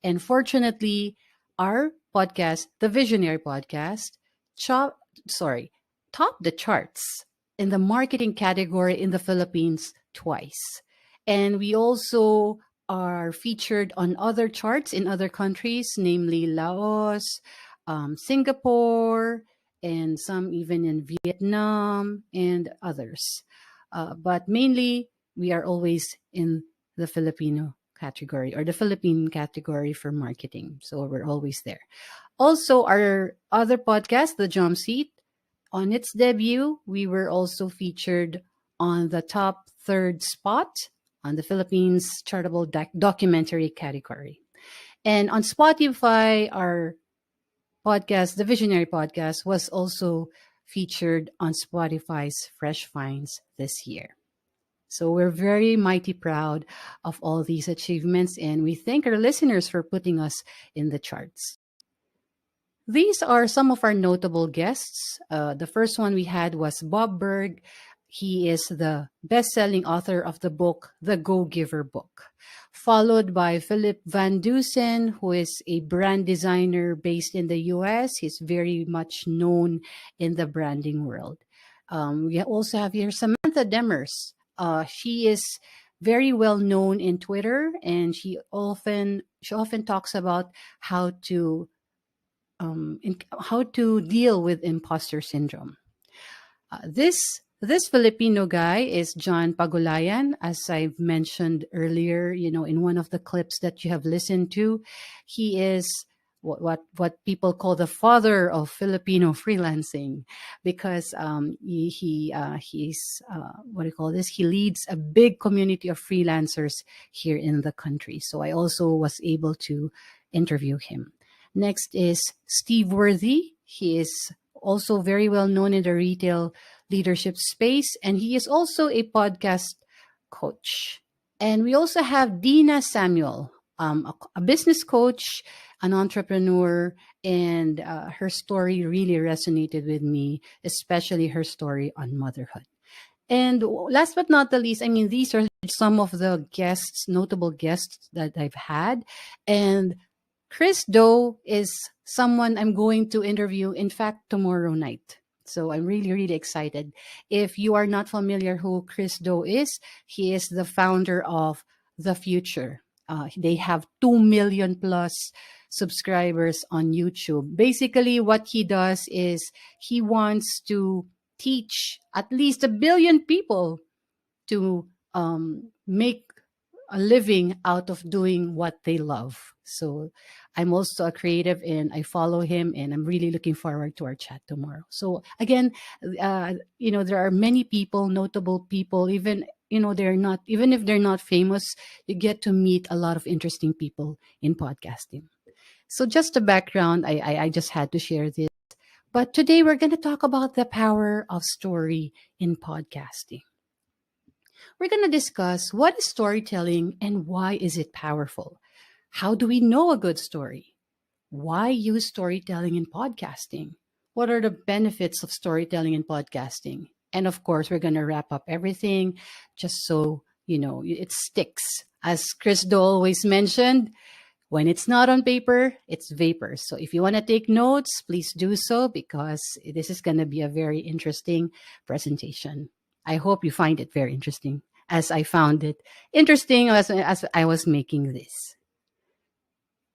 And fortunately, our podcast, the Visionary Podcast, chop, sorry, topped the charts in the marketing category in the Philippines twice. And we also are featured on other charts in other countries, namely Laos, Singapore, and some even in Vietnam and others. But mainly, we are always in the Filipino category or the Philippine category for marketing. So we're always there. Also, our other podcast, The Jump Seat, on its debut, we were also featured on the top third spot on the Philippines Chartable documentary category. And on Spotify, our podcast, the Visionary Podcast, was also featured on Spotify's Fresh Finds this year. So we're very mighty proud of all these achievements, and we thank our listeners for putting us in the charts. These are some of our notable guests. The first one we had was Bob Berg. He is the best-selling author of the book, The Go-Giver Book, followed by Philip Van Dusen, who is a brand designer based in the US. He's very much known in the branding world. We also have here Samantha Demers. She is very well known in Twitter, and she often talks about how to deal with imposter syndrome. This Filipino guy is John Pagulayan, as I've mentioned earlier. In one of the clips that you have listened to, he is what people call the father of Filipino freelancing, because he's what do you call this? He leads a big community of freelancers here in the country. So I also was able to interview him. Next is Steve Worthy. He is also very well known in the retail leadership space, and he is also a podcast coach. And we also have Dina Samuel, a business coach, an entrepreneur, and her story really resonated with me, especially her story on motherhood. And last but not the least, these are some of the notable guests that I've had. And Chris Doe is someone I'm going to interview, in fact, tomorrow night. So I'm really, really excited. If you are not familiar who Chris Doe is, he is the founder of The Future. They have 2 million plus subscribers on YouTube. Basically, what he does is he wants to teach at least 1 billion people to make a living out of doing what they love. So I'm also a creative, and I follow him, and I'm really looking forward to our chat tomorrow. So again, there are many people, notable people, even if they're not famous, you get to meet a lot of interesting people in podcasting. So just a background, I just had to share this. But today we're going to talk about the power of story in podcasting. We're going to discuss what is storytelling and why is it powerful? How do we know a good story? Why use storytelling in podcasting? What are the benefits of storytelling in podcasting? And of course, we're going to wrap up everything just so, it sticks. As Chris Doe always mentioned, when it's not on paper, it's vapor. So if you want to take notes, please do so, because this is going to be a very interesting presentation. I hope you find it very interesting, as I found it interesting as I was making this.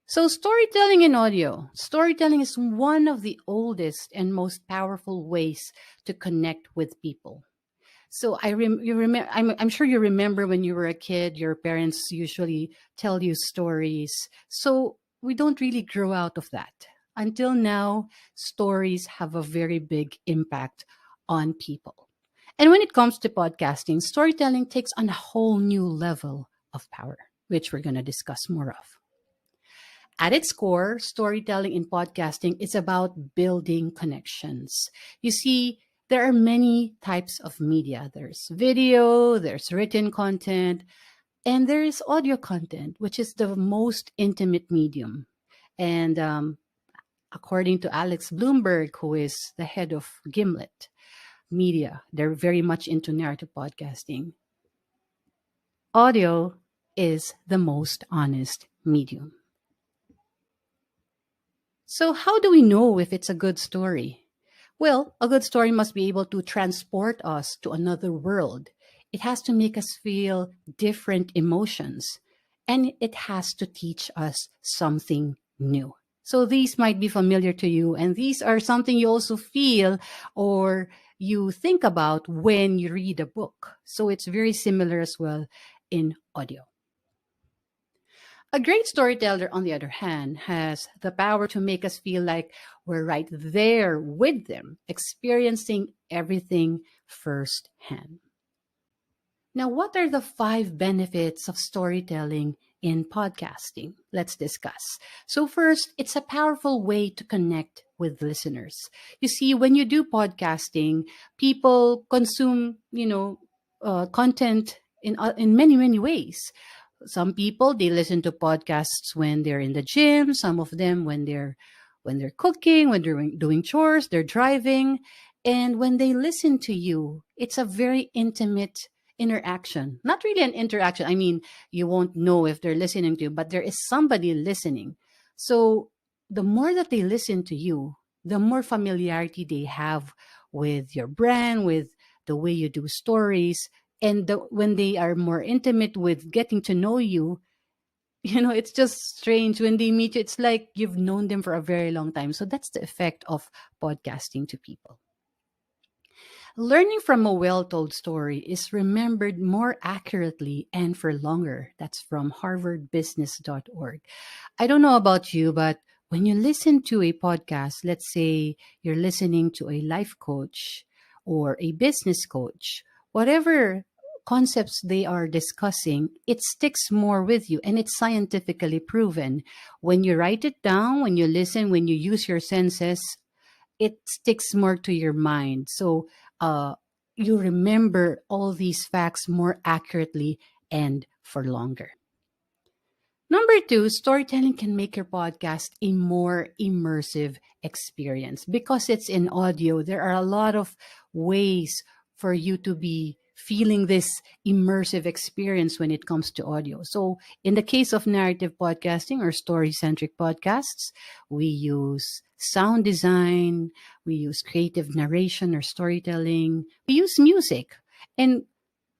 So storytelling in audio. Storytelling is one of the oldest and most powerful ways to connect with people. So I'm sure you remember when you were a kid, your parents usually tell you stories. So we don't really grow out of that. Until now, stories have a very big impact on people. And when it comes to podcasting, storytelling takes on a whole new level of power, which we're going to discuss more of. At its core, storytelling in podcasting is about building connections. You see, there are many types of media. There's video, there's written content, and there is audio content, which is the most intimate medium. And according to Alex Bloomberg, who is the head of Gimlet Media, they're very much into narrative podcasting. Audio is the most honest medium. So, how do we know if it's a good story? Well, a good story must be able to transport us to another world. It has to make us feel different emotions, and it has to teach us something new. So, these might be familiar to you, and these are something you also feel or you think about when you read a book. So, it's very similar as well in audio. A great storyteller, on the other hand, has the power to make us feel like we're right there with them, experiencing everything firsthand. Now, what are the 5 benefits of storytelling in podcasting? Let's discuss. So, first, it's a powerful way to connect with listeners. You see, when you do podcasting, people consume, content in many, many ways. Some people, they listen to podcasts when they're in the gym, some of them when they're cooking, when they're doing chores, they're driving, and when they listen to you, it's a very intimate interaction. Not really an interaction. I mean, you won't know if they're listening to you, but there is somebody listening. So the more that they listen to you, the more familiarity they have with your brand, with the way you do stories, and when they are more intimate with getting to know you, it's just strange when they meet you. It's like you've known them for a very long time. So that's the effect of podcasting to people. Learning from a well-told story is remembered more accurately and for longer. That's from harvardbusiness.org. I don't know about you, but when you listen to a podcast, let's say you're listening to a life coach or a business coach, whatever concepts they are discussing, it sticks more with you, and it's scientifically proven. When you write it down, when you listen, when you use your senses, it sticks more to your mind. So you remember all these facts more accurately and for longer. Number 2, storytelling can make your podcast a more immersive experience. Because it's in audio, there are a lot of ways for you to be feeling this immersive experience when it comes to audio. So in the case of narrative podcasting or story-centric podcasts, we use sound design, we use creative narration or storytelling, we use music. And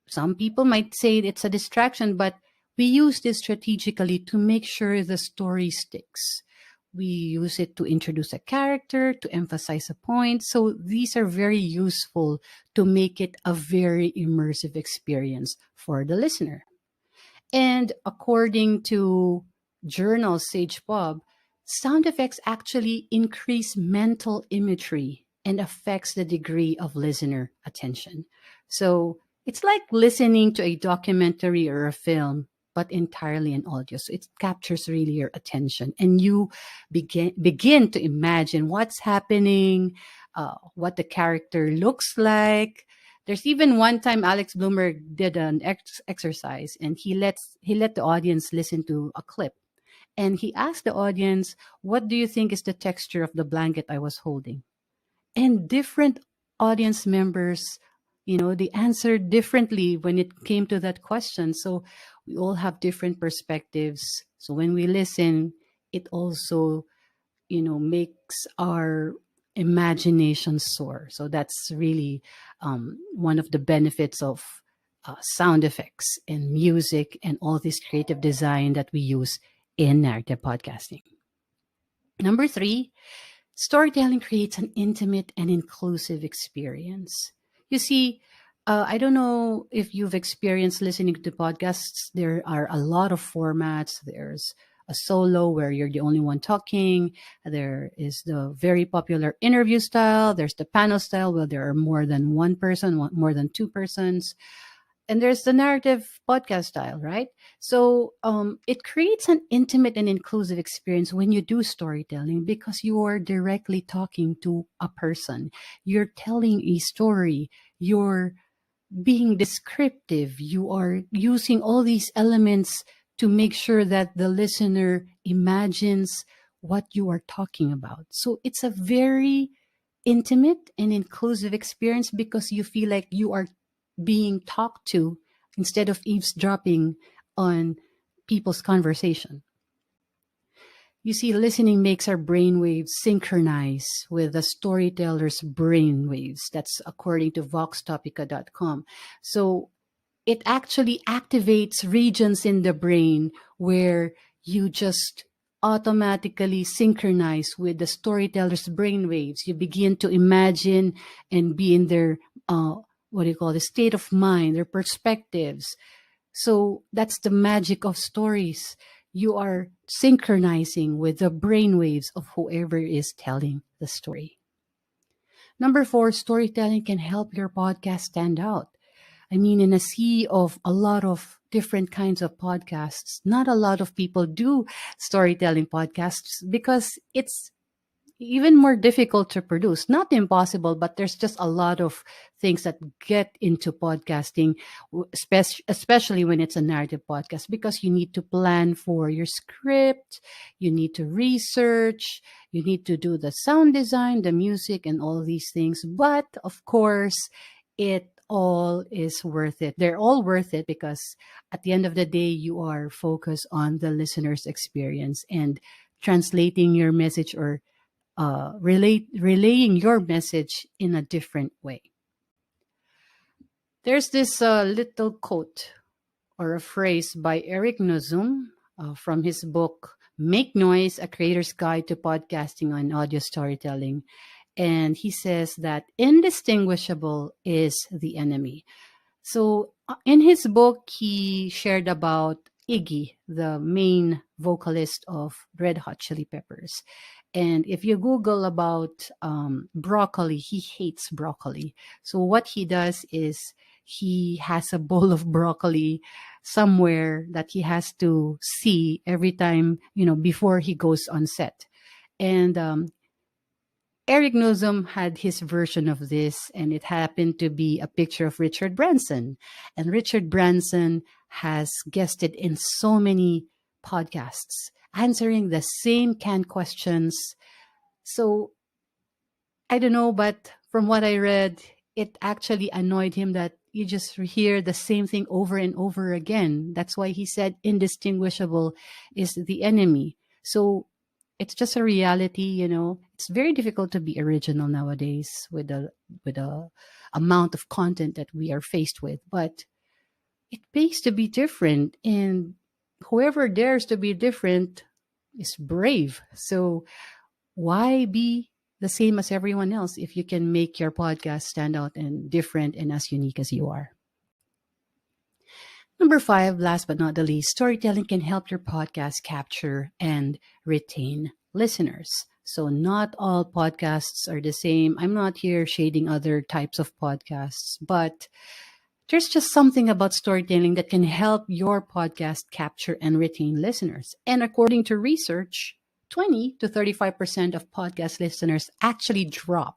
some people might say it's a distraction, but we use this strategically to make sure the story sticks. We use it to introduce a character, to emphasize a point. So these are very useful to make it a very immersive experience for the listener. And according to journal Sage Pub, sound effects actually increase mental imagery and affects the degree of listener attention. So it's like listening to a documentary or a film, but entirely in audio. So it captures really your attention, and you begin to imagine what's happening, what the character looks like. There's even one time Alex Bloomberg did an exercise, and he let the audience listen to a clip, and he asked the audience, "What do you think is the texture of the blanket I was holding?" And different audience members, they answered differently when it came to that question. So we all have different perspectives. So when we listen, it also, makes our imagination soar. So that's really one of the benefits of sound effects and music and all this creative design that we use in narrative podcasting. Number 3, storytelling creates an intimate and inclusive experience. You see, I don't know if you've experienced listening to podcasts. There are a lot of formats. There's a solo where you're the only one talking. There is the very popular interview style. There's the panel style where there are more than one person, more than two persons. And there's the narrative podcast style, right? So it creates an intimate and inclusive experience when you do storytelling because you are directly talking to a person. You're telling a story. You're being descriptive. You are using all these elements to make sure that the listener imagines what you are talking about. So it's a very intimate and inclusive experience because you feel like you are being talked to instead of eavesdropping on people's conversation. You see, listening makes our brainwaves synchronize with the storyteller's brainwaves. That's according to voxtopica.com. So it actually activates regions in the brain where you just automatically synchronize with the storyteller's brainwaves. You begin to imagine and be in their the state of mind, their perspectives. So that's the magic of stories. You are synchronizing with the brainwaves of whoever is telling the story. Number 4, storytelling can help your podcast stand out. I mean, in a sea of a lot of different kinds of podcasts, not a lot of people do storytelling podcasts because it's even more difficult to produce. Not impossible, but there's just a lot of things that get into podcasting, especially when it's a narrative podcast, because you need to plan for your script, you need to research, you need to do the sound design, the music, and all these things. But of course, it all is worth it. They're all worth it because at the end of the day, you are focused on the listener's experience and translating your message or relaying your message in a different way. There's this little quote or a phrase by Eric Nozum from his book, Make Noise, A Creator's Guide to Podcasting and Audio Storytelling. And he says that indistinguishable is the enemy. So in his book, he shared about Iggy, the main vocalist of Red Hot Chili Peppers. And if you Google about broccoli, he hates broccoli. So what he does is he has a bowl of broccoli somewhere that he has to see every time, before he goes on set. And Eric Nuzum had his version of this, and it happened to be a picture of Richard Branson. And Richard Branson has guested in so many podcasts, answering the same canned questions. So I don't know, but from what I read, it actually annoyed him that you just hear the same thing over and over again. That's why he said indistinguishable is the enemy. So it's just a reality, It's very difficult to be original nowadays with the amount of content that we are faced with. But it pays to be different, and whoever dares to be different is brave. So why be the same as everyone else if you can make your podcast stand out and different and as unique as you are? Number 5, last but not the least, storytelling can help your podcast capture and retain listeners. So not all podcasts are the same. I'm not here shading other types of podcasts, but there's just something about storytelling that can help your podcast capture and retain listeners. And according to research, 20 to 35% of podcast listeners actually drop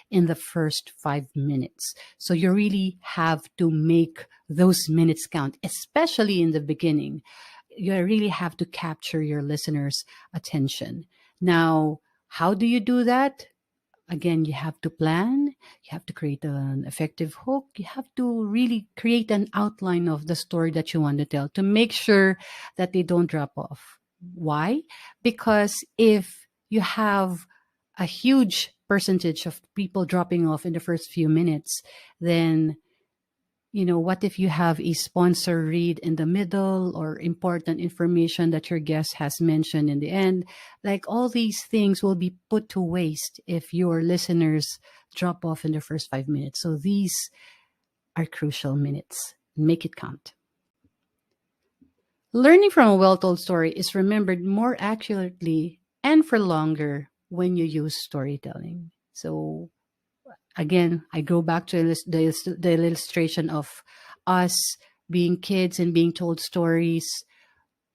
in the first 5 minutes. So you really have to make those minutes count, especially in the beginning. You really have to capture your listeners' attention. Now, how do you do that? Again, you have to plan, you have to create an effective hook, you have to really create an outline of the story that you want to tell to make sure that they don't drop off. Why? Because if you have a huge percentage of people dropping off in the first few minutes, then what if you have a sponsor read in the middle or important information that your guest has mentioned in the end? Like all these things will be put to waste if your listeners drop off in the first 5 minutes. So these are crucial minutes. Make it count. Learning from a well told story is remembered more accurately and for longer when you use storytelling. So, again, I go back to the illustration of us being kids and being told stories.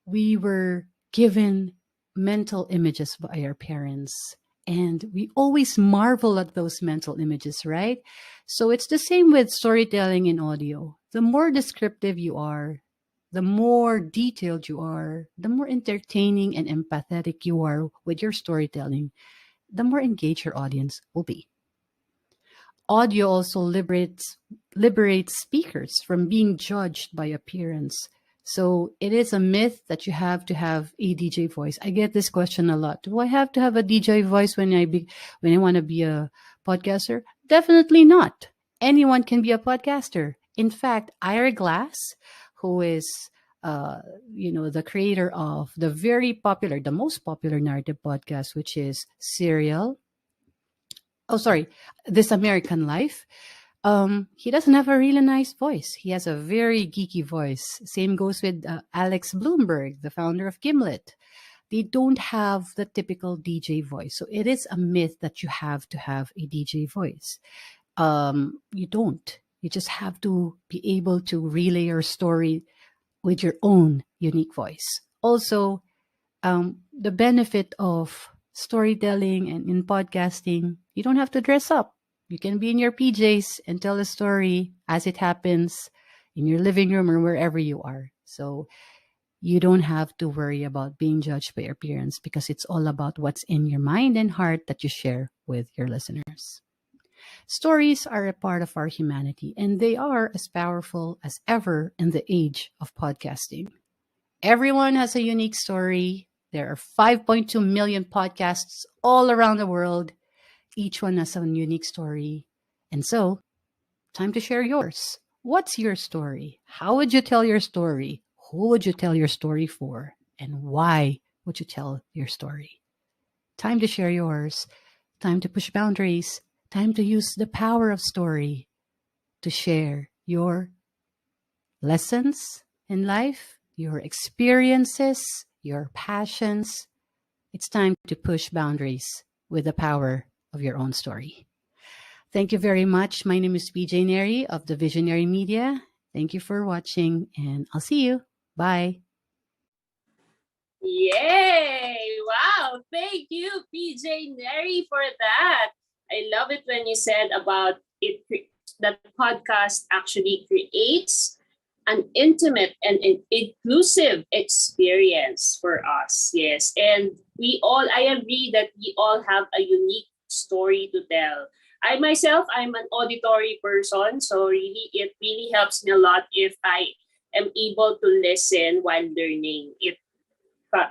We were given mental images by our parents, and we always marvel at those mental images, right? So it's the same with storytelling in audio. The more descriptive you are, the more detailed you are, the more entertaining and empathetic you are with your storytelling, the more engaged your audience will be. Audio also liberates speakers from being judged by appearance. So it is a myth that you have to have a DJ voice. I get this question a lot. Do I have to have a DJ voice when I want to be a podcaster? Definitely not. Anyone can be a podcaster. In fact, Ira Glass, who is the creator of the most popular narrative podcast, which is Serial. Oh, sorry, This American Life. He doesn't have a really nice voice. He has a very geeky voice. Same goes with Alex Bloomberg, the founder of Gimlet. They don't have the typical DJ voice. So it is a myth that you have to have a DJ voice. You don't. You just have to be able to relay your story with your own unique voice. Also, the benefit of storytelling and in podcasting, you don't have to dress up. You can be in your PJs and tell a story as it happens in your living room or wherever you are. So you don't have to worry about being judged by your appearance because it's all about what's in your mind and heart that you share with your listeners. Stories are a part of our humanity, and they are as powerful as ever in the age of podcasting. Everyone has a unique story. There are 5.2 million podcasts all around the world. Each one has a unique story. And so, time to share yours. What's your story? How would you tell your story? Who would you tell your story for? And why would you tell your story? Time to share yours. Time to push boundaries. Time to use the power of story to share your lessons in life, your experiences, your passions. It's time to push boundaries with the power of your own story. Thank you very much. My name is PJ Neri of the Visionary Media. Thank you for watching, and I'll see you. Bye. Yay! Wow! Thank you, PJ Neri, for that. I love it when you said about it that podcast actually creates an intimate and an inclusive experience for us. Yes. And I agree that we all have a unique story to tell. I myself, I'm an auditory person. So it really helps me a lot if I am able to listen while learning. It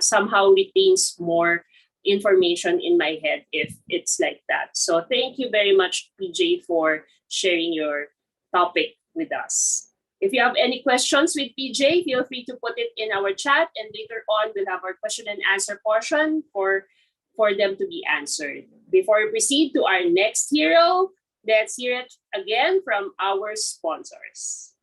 somehow retains more information in my head if it's like that. So thank you very much, PJ, for sharing your topic with us. If you have any questions with PJ, feel free to put it in our chat, and later on we'll have our question and answer portion for them to be answered. Before we proceed to our next hero, let's hear it again from our sponsors.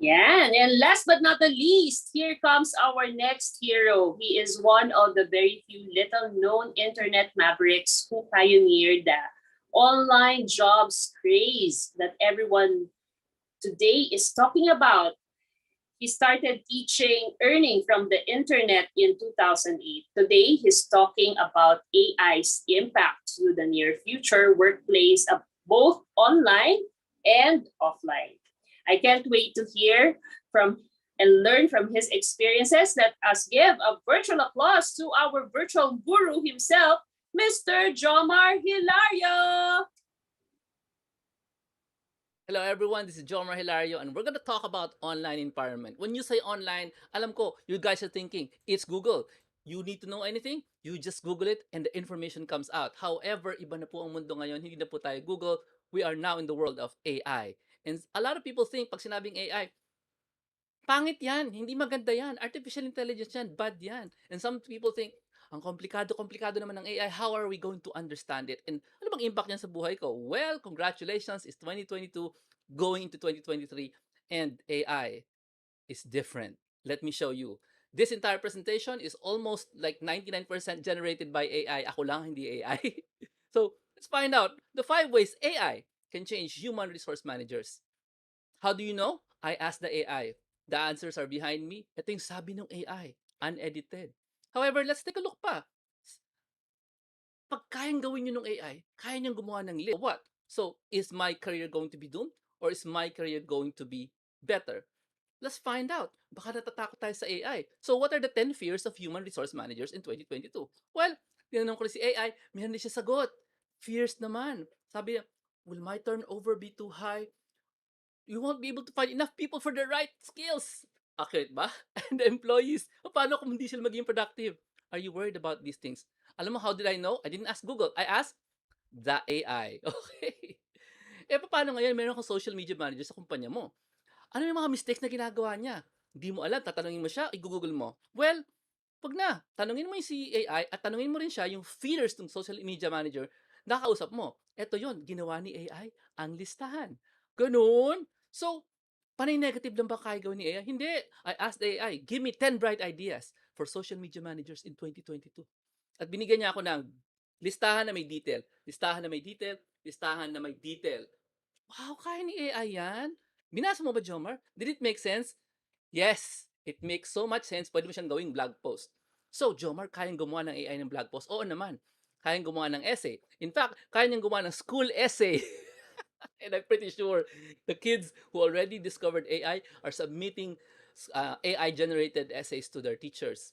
Yeah, and last but not the least, here comes our next hero. He is one of the very few little-known internet mavericks who pioneered the online jobs craze that everyone today is talking about. He started earning from the internet in 2008. Today, he's talking about AI's impact to the near future workplace of both online and offline. I can't wait to hear from and learn from his experiences. Let us give a virtual applause to our virtual guru himself, Mr. Jomar Hilario. Hello everyone, this is Jomar Hilario, and we're gonna talk about online environment. When you say online, alam ko, you guys are thinking, it's Google, You need to know anything, you just Google it and the information comes out. However, iba na po ang mundo ngayon, hindi na po tayo Google. We are now in the world of AI. And a lot of people think, pag sinabing AI, pangit yan, hindi maganda yan, artificial intelligence yan, bad yan. And some people think, ang komplikado naman ng AI, how are we going to understand it? And ano bang impact niyan sa buhay ko? Well, congratulations, it's 2022, going into 2023, and AI is different. Let me show you. This entire presentation is almost like 99% generated by AI. Ako lang, hindi AI. So, let's find out the 5 ways AI can change human resource managers. How do you know? I asked the AI. The answers are behind me. Ito yung sabi ng AI, unedited. However, let's take a look pa. Pag kayang gawin yun ng AI, kaya niyang gumawa ng list. What? So, is my career going to be doomed? Or is my career going to be better? Let's find out. Baka natatakot tayo sa AI. So, what are the 10 fears of human resource managers in 2022? Well, tinanong ko si AI, meron din siya sagot. Fears naman. Sabi niya, will my turnover be too high? You won't be able to find enough people for the right skills. Accurate ba? And the employees, paano kung hindi sila maging productive? Are you worried about these things? Alam mo, how did I know? I didn't ask Google. I asked the AI. Okay. Paano ngayon meron kang social media manager sa kumpanya mo? Ano yung mga mistakes na ginagawa niya? Hindi mo alam, tatanungin mo siya, i-google mo. Well, wag na. Tanungin mo yung si AI at tanungin mo rin siya yung feeders ng social media manager na kausap mo. Ito yon ginawa ni AI ang listahan. Ganun. So, panay negative lang ba kaya gawin ni AI? Hindi. I asked the AI, give me 10 bright ideas for social media managers in 2022. At binigyan niya ako ng listahan na may detail, listahan na may detail, listahan na may detail. Wow, kaya ni AI yan? Binasa mo ba, Jomar? Did it make sense? Yes, it makes so much sense. Pwede mo siyang gawing blog post. So, Jomar, kayang gumawa ng AI ng blog post? Oo naman. Kayang gumawa ng essay. In fact, kaya niyang gumawa ng school essay. And I'm pretty sure the kids who already discovered AI are submitting AI-generated essays to their teachers.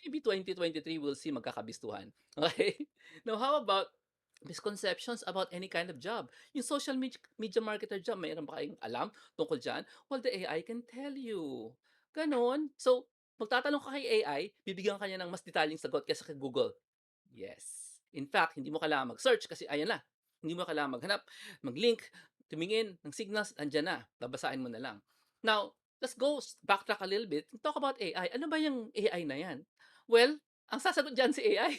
Maybe 2023 we'll see magkakabistuhan. Okay? Now, how about misconceptions about any kind of job? Yung social media marketer job, mayroon ba kayong alam tungkol dyan? Well, the AI can tell you. Ganon. So, magtatanong ka kay AI, bibigyan ka niya ng mas detalyeng sagot kaysa kay Google. Yes. In fact, hindi mo kailangan mag-search kasi ayan na. Hindi mo kailangan maghanap, mag-link, tumingin ng signals, andyan na. Babasahin mo na lang. Now, let's go backtrack a little bit and talk about AI. Ano ba yung AI na yan? Well, ang sasagot dyan si AI.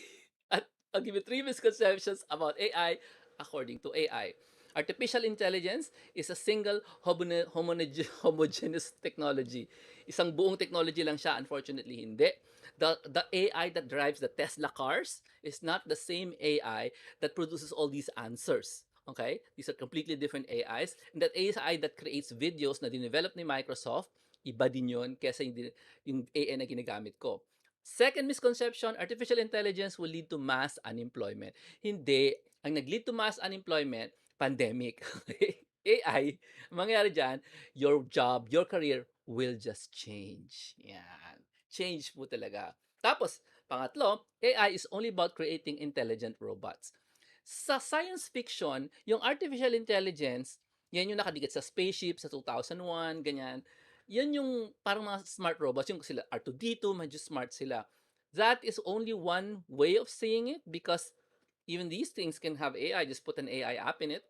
At I'll give you 3 misconceptions about AI according to AI. Artificial intelligence is a single homogeneous technology. Isang buong technology lang siya, unfortunately hindi. The AI that drives the Tesla cars is not the same AI that produces all these answers. Okay? These are completely different AIs. And that AI that creates videos na dinevelop ni Microsoft, iba din yun kesa yung AI na ginagamit ko. Second misconception, artificial intelligence will lead to mass unemployment. Hindi. Ang nag-lead to mass unemployment, pandemic. AI, mangyari dyan, your job, your career will just change. Yan. Change po talaga. Tapos, pangatlo, AI is only about creating intelligent robots. Sa science fiction, yung artificial intelligence, yan yung nakadikit sa spaceship sa 2001, ganyan. Yan yung parang mga smart robots, yung sila R2-D2, medyo smart sila. That is only one way of seeing it because even these things can have AI. Just put an AI app in it.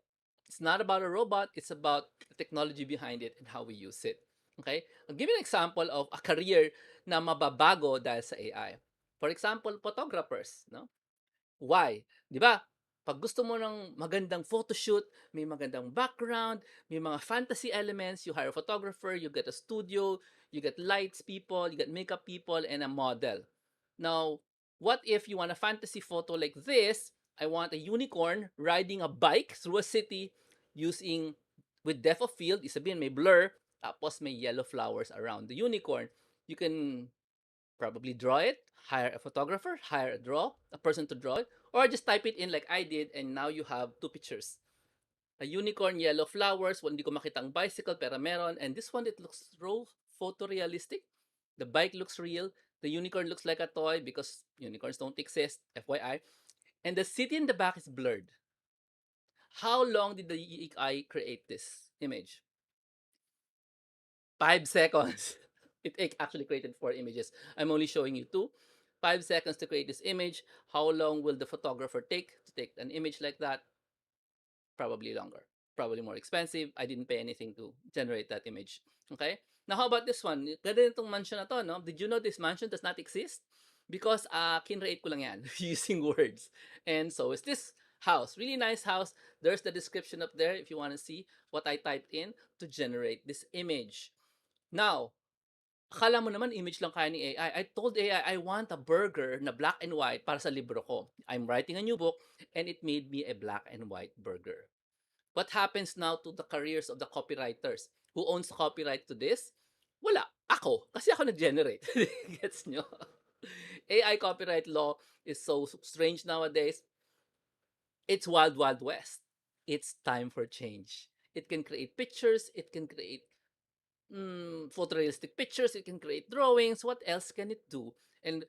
It's not about a robot, it's about the technology behind it and how we use it. Okay? I'll give you an example of a career na mababago dahil sa AI. For example, photographers, no? Why? 'Di ba? Pag gusto mo ng magandang photoshoot, may magandang background, may mga fantasy elements, you hire a photographer, you get a studio, you get lights people, you get makeup people, and a model. Now, what if you want a fantasy photo like this? I want a unicorn riding a bike through a city using, with depth of field, isabihin may blur, tapos may yellow flowers around the unicorn. You can probably draw it, hire a photographer, hire a person to draw it, or just type it in like I did and now you have 2 pictures. A unicorn, yellow flowers, hindi ko makita ang bicycle pero meron, and this one it looks raw photorealistic. The bike looks real, the unicorn looks like a toy because unicorns don't exist, FYI. And the city in the back is blurred. How long did the AI create this image? 5 seconds. It actually created 4 images. I'm only showing you 2. 5 seconds to create this image. How long will the photographer take to take an image like that? Probably longer, probably more expensive. I didn't pay anything to generate that image. Okay. Now, how about this one? Ganda itong mansion na to, no? Did you know this mansion does not exist? Because kinreate ko lang yan using words. And so is this house. Really nice house. There's the description up there if you want to see what I typed in to generate this image. Now, akala mo naman image lang kaya ni AI. I told AI I want a burger na black and white para sa libro ko. I'm writing a new book and it made me a black and white burger. What happens now to the careers of the copywriters? Who owns the copyright to this? Wala. Ako. Kasi ako nag-generate. Gets nyo? AI copyright law is so strange nowadays. It's wild, wild west. It's time for change. It can create pictures. It can create photorealistic pictures. It can create drawings. What else can it do? And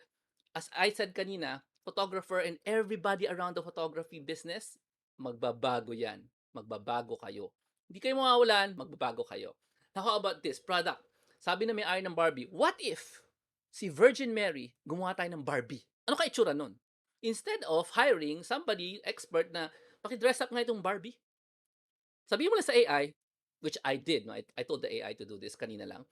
as I said kanina, photographer and everybody around the photography business, magbabago yan. Magbabago kayo. Hindi kayo mawawalan, magbabago kayo. Now, how about this product? Sabi na may-ari ng Barbie, what if si Virgin Mary gumawa tayo ng Barbie? Ano ka itsura nun? Instead of hiring somebody, expert na, pakidress up nga itong Barbie. Sabihin mo na sa AI, which I did, no? I told the AI to do this kanina lang.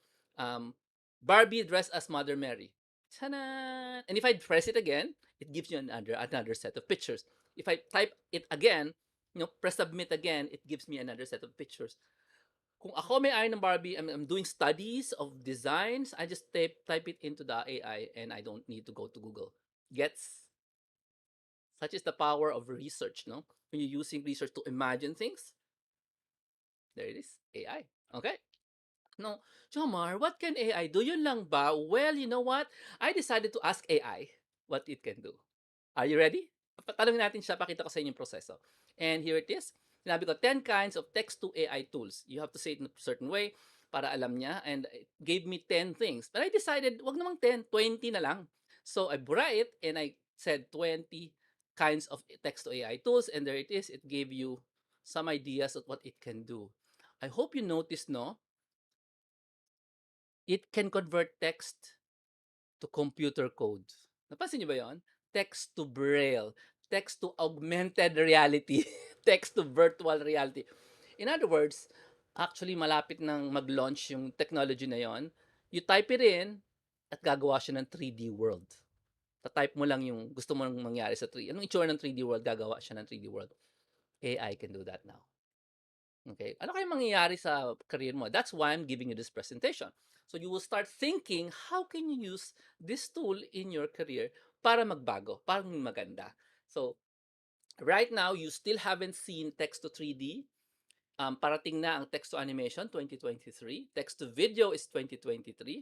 Barbie dressed as Mother Mary. Ta-da! And if I press it again, it gives you another set of pictures. If I type it again, press submit again, it gives me another set of pictures. Kung ako may-ari ng Barbie, I'm doing studies of designs, I just type it into the AI and I don't need to go to Google. Gets? Such is the power of research, no? When you're using research to imagine things, there it is, AI. Okay? No, Jomar, what can AI do? Yun lang ba? Well, you know what? I decided to ask AI what it can do. Are you ready? Patanungin natin siya, pakita ko sa inyo yung proseso. And here it is. Sinabi ko, 10 kinds of text-to-AI tools. You have to say it in a certain way para alam niya. And it gave me 10 things. But I decided, wag namang 10, 20 na lang. So I brought it and I said 20 kinds of text-to-AI tools. And there it is. It gave you some ideas of what it can do. I hope you noticed, no? It can convert text to computer code. Napansin niyo ba yon? Text to braille, text to augmented reality, text to virtual reality. In other words, actually malapit nang mag-launch yung technology na yon. You type it in at gagawa siya ng 3D world. Ta-type mo lang yung gusto mong mangyari sa 3D. Anong itsura ng 3D world? Gagawa siya ng 3D world. AI can do that now. Okay? Ano kaya mangyayari sa career mo? That's why I'm giving you this presentation. So you will start thinking, how can you use this tool in your career para magbago, para maganda? So right now, you still haven't seen text to 3D. Parating na ang text to animation 2023. Text to video is 2023.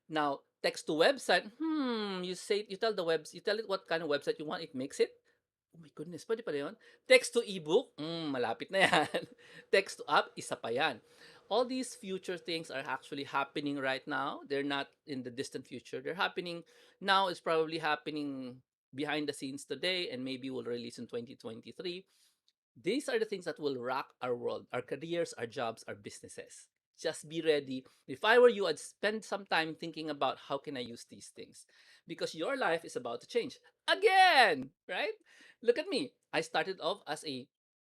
Now, text to website, you tell it what kind of website you want, it makes it. Oh my goodness, pwede pala yun. Text to ebook, malapit na yan. Text to app, isa pa yan. All these future things are actually happening right now. They're not in the distant future. They're happening now. It's probably happening behind the scenes today and maybe will release in 2023. These are the things that will rock our world, our careers, our jobs, our businesses. Just be ready. If I were you, I'd spend some time thinking about how can I use these things. Because your life is about to change. Again, right? Look at me. I started off as a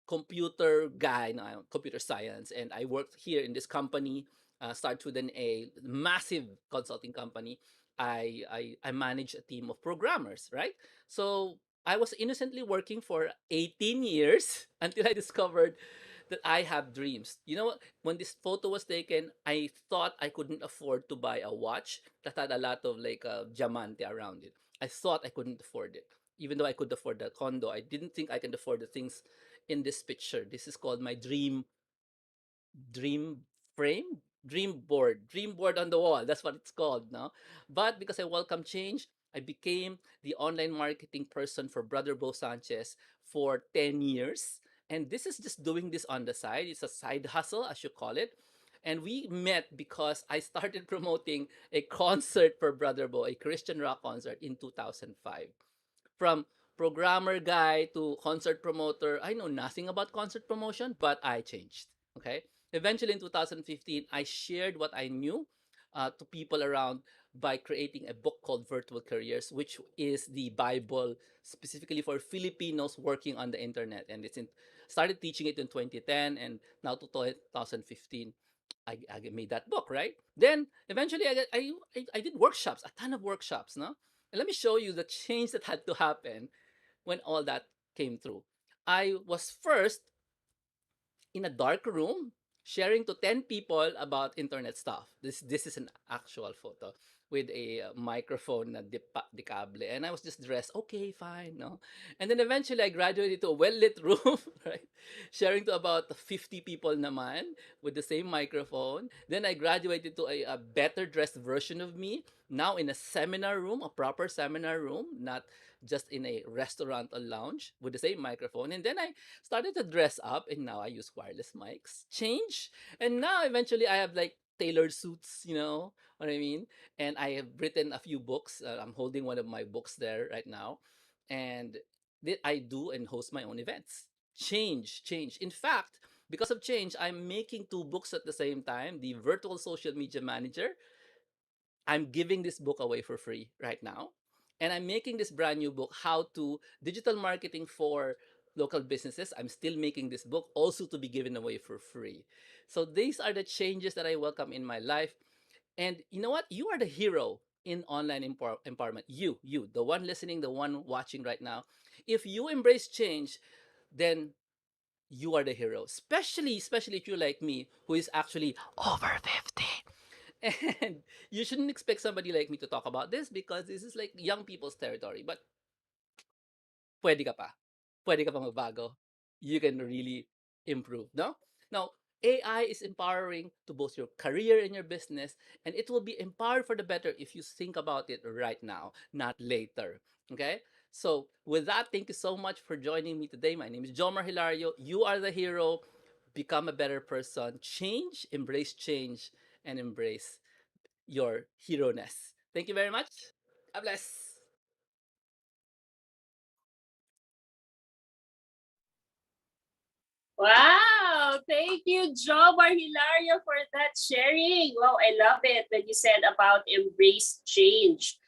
computer guy, computer science, and I worked here in this company, started with a massive consulting company. I manage a team of programmers, right? So I was innocently working for 18 years until I discovered that I have dreams. You know, when this photo was taken, I thought I couldn't afford to buy a watch that had a lot of diamante around it. I thought I couldn't afford it. Even though I could afford the condo, I didn't think I can afford the things in this picture. This is called my dream frame, dream board on the wall. That's what it's called now. But because I welcome change, I became the online marketing person for Brother Bo Sanchez for 10 years. And this is just doing this on the side. It's a side hustle, as you call it. And we met because I started promoting a concert for Brother Bo, a Christian rock concert in 2005. From programmer guy to concert promoter, I know nothing about concert promotion, but I changed. Okay. Eventually in 2015, I shared what I knew to people around by creating a book called Virtual Careers, which is the Bible specifically for Filipinos working on the internet. And started teaching it in 2010, and now to 2015. I made that book, right? Then eventually I did workshops, a ton of workshops, no? And let me show you the change that had to happen when all that came through. I was first in a dark room sharing to 10 people about internet stuff. This is an actual photo with a microphone na decable, and I was just dressed okay, fine, no. And then eventually I graduated to a well-lit room, right, sharing to about 50 people naman with the same microphone. Then I graduated to a better dressed version of me, now in a seminar room, a proper seminar room, not just in a restaurant or lounge with the same microphone. And then I started to dress up, and now I use wireless mics. Change. And now eventually I have like tailored suits, you know what I mean? And I have written a few books. I'm holding one of my books there right now. And I do and host my own events. Change. In fact, because of change, I'm making two books at the same time. The Virtual Social Media Manager, I'm giving this book away for free right now. And I'm making this brand new book, How to Digital Marketing for Local Businesses. I'm still making this book also to be given away for free. So these are the changes that I welcome in my life. And you know what? You are the hero in online empowerment. You, the one listening, the one watching right now. If you embrace change, then you are the hero. Especially if you're like me, who is actually over 50. And you shouldn't expect somebody like me to talk about this because this is like young people's territory. But pwede ka pa. Pwede ka pa magbago. You can really improve, no? Now, AI is empowering to both your career and your business, and it will be empowered for the better if you think about it right now, not later. Okay? So, with that, thank you so much for joining me today. My name is Jomar Hilario. You are the hero. Become a better person. Embrace change, and embrace your hero-ness. Thank you very much. God bless. Wow! Thank you, Jomar Hilario, for that sharing. Wow, I love it when you said about embrace change.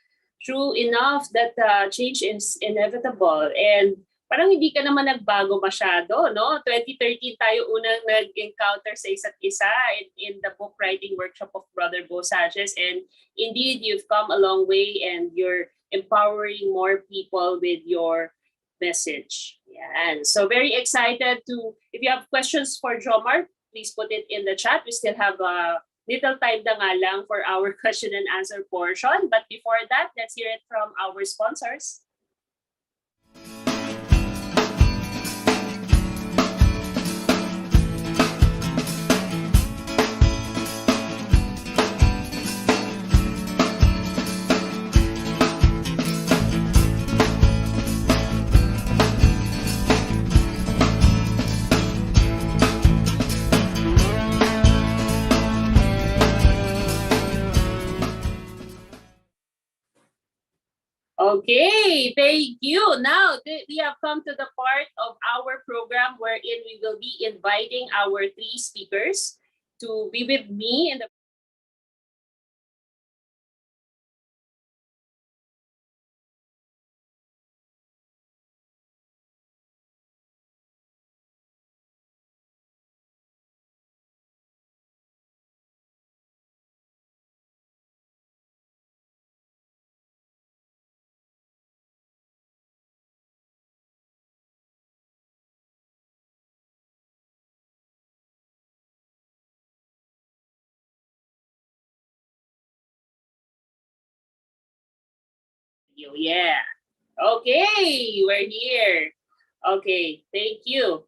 True enough that change is inevitable. And parang hindi ka naman nagbago masyado, no? 2013 tayo unang nag-encounter sa isa't isa in the book writing workshop of Brother Bo Sanchez. And indeed, you've come a long way and you're empowering more people with your message. Yeah. So very excited to, if you have questions for Jomar, please put it in the chat. We still have a little time na nga lang for our question and answer portion. But before that, let's hear it from our sponsors. Okay, thank you. Now, we have come to the part of our program wherein we will be inviting our three speakers to be with me in the video. Yeah. Okay, we're here. Okay, thank you.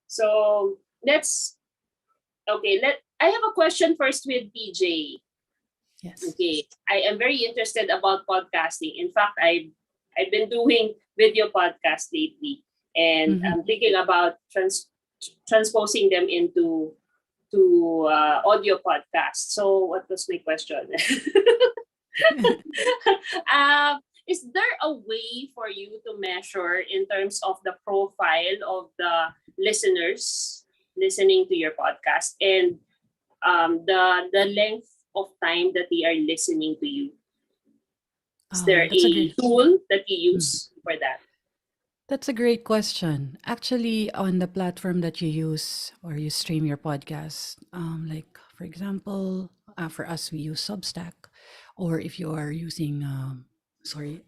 So I have a question first with PJ. Yes. Okay, I am very interested about podcasting. In fact, I've been doing video podcasts lately, and I'm thinking about transposing them into audio podcasts. So, what was my question? Is there a way for you to measure in terms of the profile of the listeners listening to your podcast and the length of time that they are listening to you? Is there That's a a great. tool that you Mm. use for that? That's a great question. Actually, on the platform that you use or you stream your podcast, like for example, for us we use Substack, or if you are using, sorry,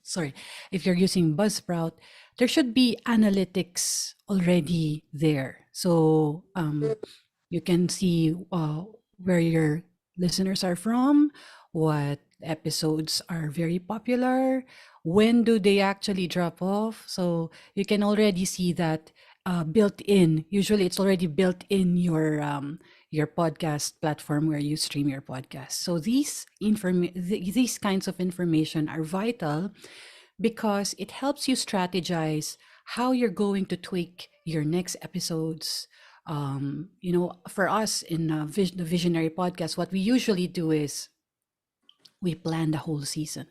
sorry, if you're using Buzzsprout, there should be analytics already there. So you can see where your listeners are from, what episodes are very popular, when do they actually drop off. So you can already see that built in. Usually, it's already built in your podcast platform where you stream your podcast. So these kinds of information are vital because it helps you strategize how you're going to tweak your next episodes. For us in the Visionary Podcast, what we usually do is we plan the whole season.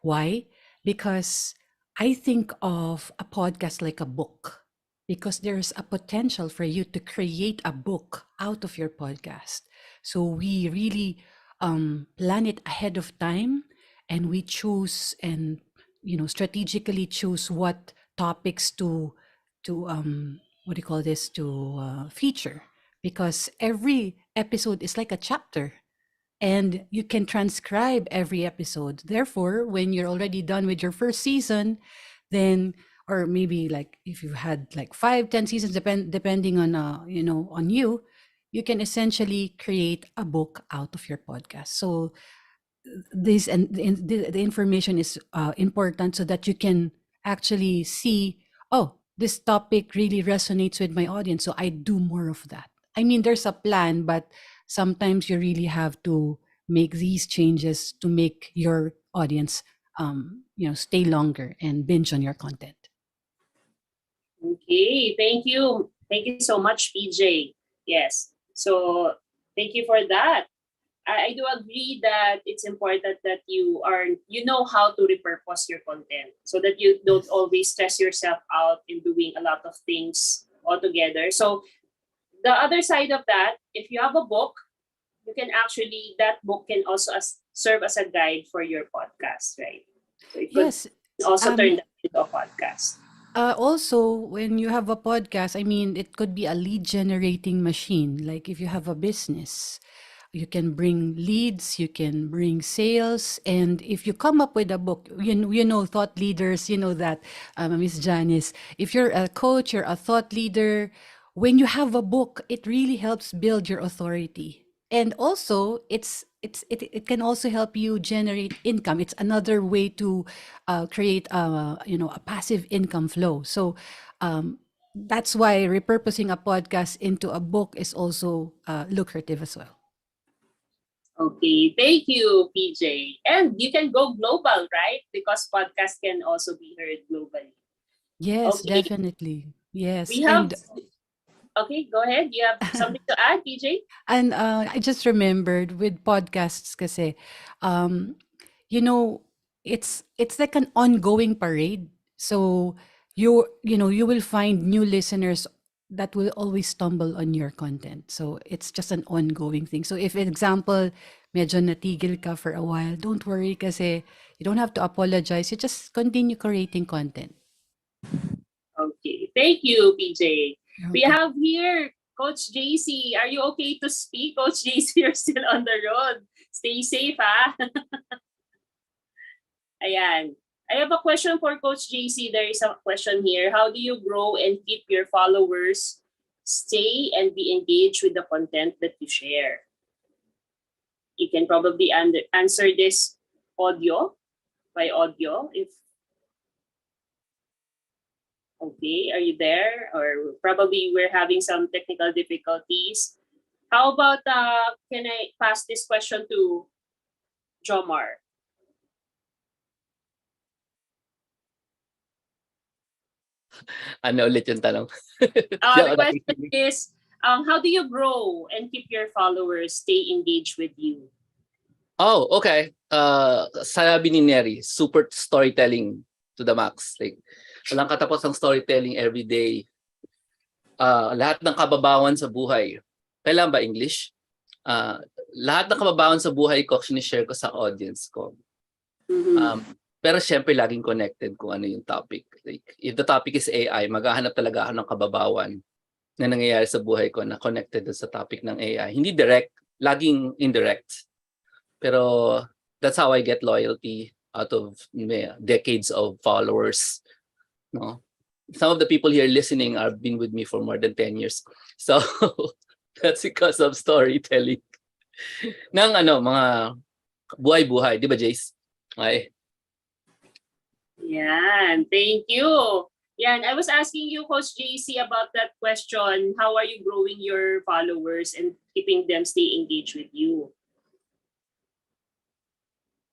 Why? Because I think of a podcast like a book, because there's a potential for you to create a book out of your podcast. So we really plan it ahead of time, and we choose and strategically choose what topics to what do you call this, to feature, because every episode is like a chapter and you can transcribe every episode. Therefore, when you're already done with your first season, then, or maybe like if you've had like 5, 10 seasons, depending on on you can essentially create a book out of your podcast. So this and the information is important so that you can actually see, oh, this topic really resonates with my audience, so I do more of that. I mean, there's a plan, but sometimes you really have to make these changes to make your audience stay longer and binge on your content. Okay, thank you. Thank you so much, PJ. Yes. So thank you for that. I do agree that it's important that you know how to repurpose your content so that you don't always stress yourself out in doing a lot of things altogether. So the other side of that, if you have a book, you can actually, that book can also serve as a guide for your podcast, right? So it could Yes. also turn that into a podcast. Also, when you have a podcast, I mean, it could be a lead generating machine. Like if you have a business, you can bring leads, you can bring sales. And if you come up with a book, thought leaders, that, Miss Janice, if you're a coach, you're a thought leader, when you have a book, it really helps build your authority. And also, it can also help you generate income. It's another way to create a passive income flow. So that's why repurposing a podcast into a book is also lucrative as well. Okay, thank you, PJ. And you can go global, right? Because podcast can also be heard globally. Yes, Okay. definitely. Yes. We have, okay, go ahead. You have something to add, PJ? And I just remembered with podcasts kasi, you know, it's like an ongoing parade. So you will find new listeners that will always stumble on your content. So it's just an ongoing thing. So if example, medyo natigil ka for a while, don't worry kasi you don't have to apologize. You just continue creating content. Okay, thank you, PJ. We have here Coach JC. Are you okay to speak, Coach JC? You're still on the road. Stay safe, ha? Ayan. I have a question for Coach JC. There is a question here. How do you grow and keep your followers stay and be engaged with the content that you share? You can probably answer this by audio. Okay, are you there? Or probably we're having some technical difficulties. How about, can I pass this question to Jomar? Ano ulit yung tanong? The question is, how do you grow and keep your followers stay engaged with you? Oh, okay. Sabi ni Neri, super storytelling to the max. Like, walang katapos ng storytelling every day. Lahat ng kababawan sa buhay. Kailan ba English? Lahat ng kababawan sa buhay ko, sinishare ko sa audience ko. Mhm. Pero syempre, laging connected kung ano yung topic. Like, if the topic is AI, maghahanap talaga ako ng kababawan na nangyayari sa buhay ko na connected sa topic ng AI. Hindi direct, laging indirect. Pero that's how I get loyalty out of decades of followers. No? Some of the people here listening have been with me for more than 10 years. So that's because of storytelling. Ng mga buhay-buhay. Di ba, Jace? Okay. Yan, thank you. Yan, I was asking you, Coach JC, about that question. How are you growing your followers and keeping them stay engaged with you?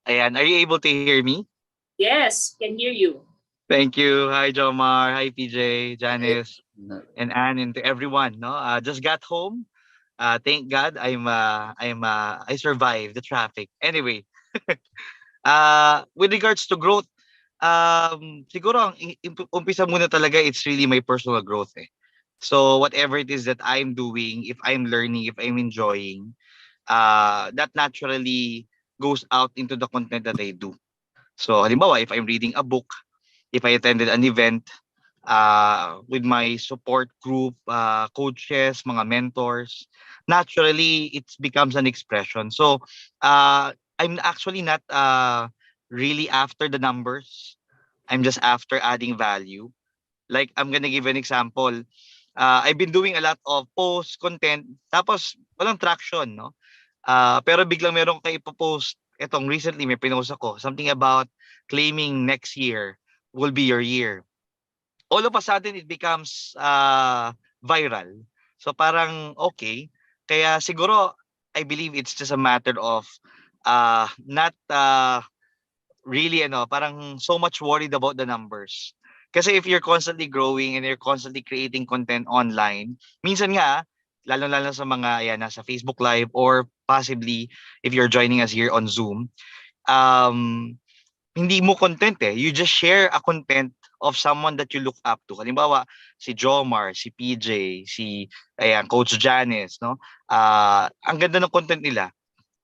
Ayan, are you able to hear me? Yes, can hear you. Thank you. Hi, Jomar. Hi, PJ, Janice, and Anne, and to everyone. No, just got home. Thank God, I survived the traffic. Anyway, with regards to growth, siguro ang umpisa muna talaga, it's really my personal growth. So whatever it is that I'm doing, if I'm learning, if I'm enjoying, that naturally goes out into the content that I do. So halimbawa, if I'm reading a book, if I attended an event with my support group, coaches, mga mentors, naturally it becomes an expression. So I'm actually not really after the numbers. I'm just after adding value. Like, I'm gonna give an example. I've been doing a lot of post content, tapos walang traction, no? Pero biglang meron kayo ipopost. Etong recently may pinost ako, something about claiming next year will be your year. All of a sudden, it becomes viral. So parang okay. Kaya siguro, I believe it's just a matter of not really, parang so much worried about the numbers. Kasi if you're constantly growing and you're constantly creating content online, minsan nga, lalo-lalo sa mga nasa Facebook Live or possibly if you're joining us here on Zoom, hindi mo content You just share a content of someone that you look up to. Halimbawa, si Jomar, si PJ, si Coach Janice, no? Ang ganda ng content nila.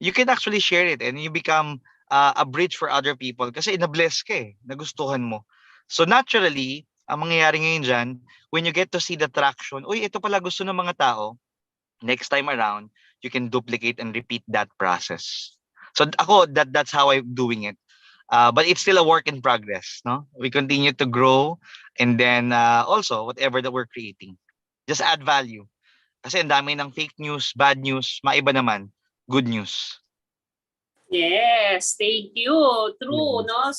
You can actually share it and you become a bridge for other people kasi na-bless ka nagustuhan mo. So naturally, ang mangyayari ngayon dyan, when you get to see the traction, uy, ito pala gusto ng mga tao, next time around, you can duplicate and repeat that process. So ako, that's how I'm doing it. But it's still a work in progress, no? We continue to grow and then also, whatever that we're creating, just add value. Kasi ang dami ng fake news, bad news, maiba naman, good news. Yes, thank you. True, no?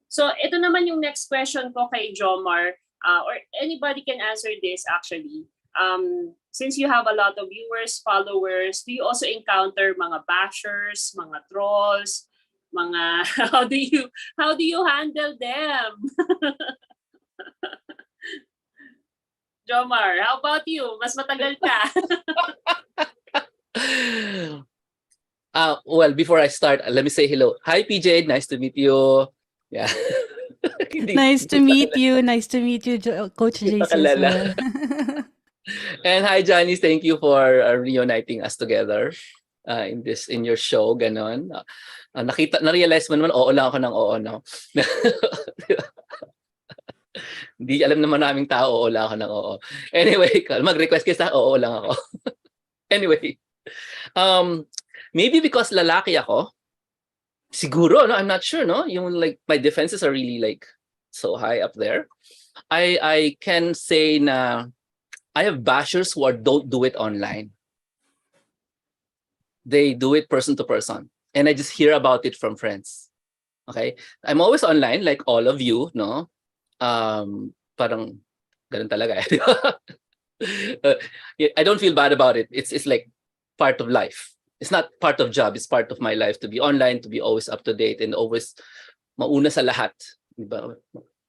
So ito naman yung next question ko kay Jomar, or anybody can answer this actually. Since you have a lot of viewers, followers, do you also encounter mga bashers, mga trolls, mga how do you handle them? Jomar, how about you? Mas matagal ka. Well, before I start, let me say hello. Hi, PJ. Nice to meet you. Yeah. Nice to meet you. Nice to meet you, Coach JC as well. And hi, Janice. Thank you for reuniting us together in your show. Ganon. Na-realize mo naman, oo lang ako ng oo, no? Hindi alam naman naming tao, oo lang ako ng oo. Anyway, mag-request kayo sa oo lang ako. Anyway, maybe because lalaki ako, siguro, no, I'm not sure, no? Yung like my defenses are really like so high up there. I can say na I have bashers who don't do it online. They do it person to person. And I just hear about it from friends. Okay? I'm always online like all of you, no? Parang ganun talaga. I don't feel bad about it. It's like part of life. It's not part of job. It's part of my life to be online, to be always up to date and always mauna sa lahat. Diba?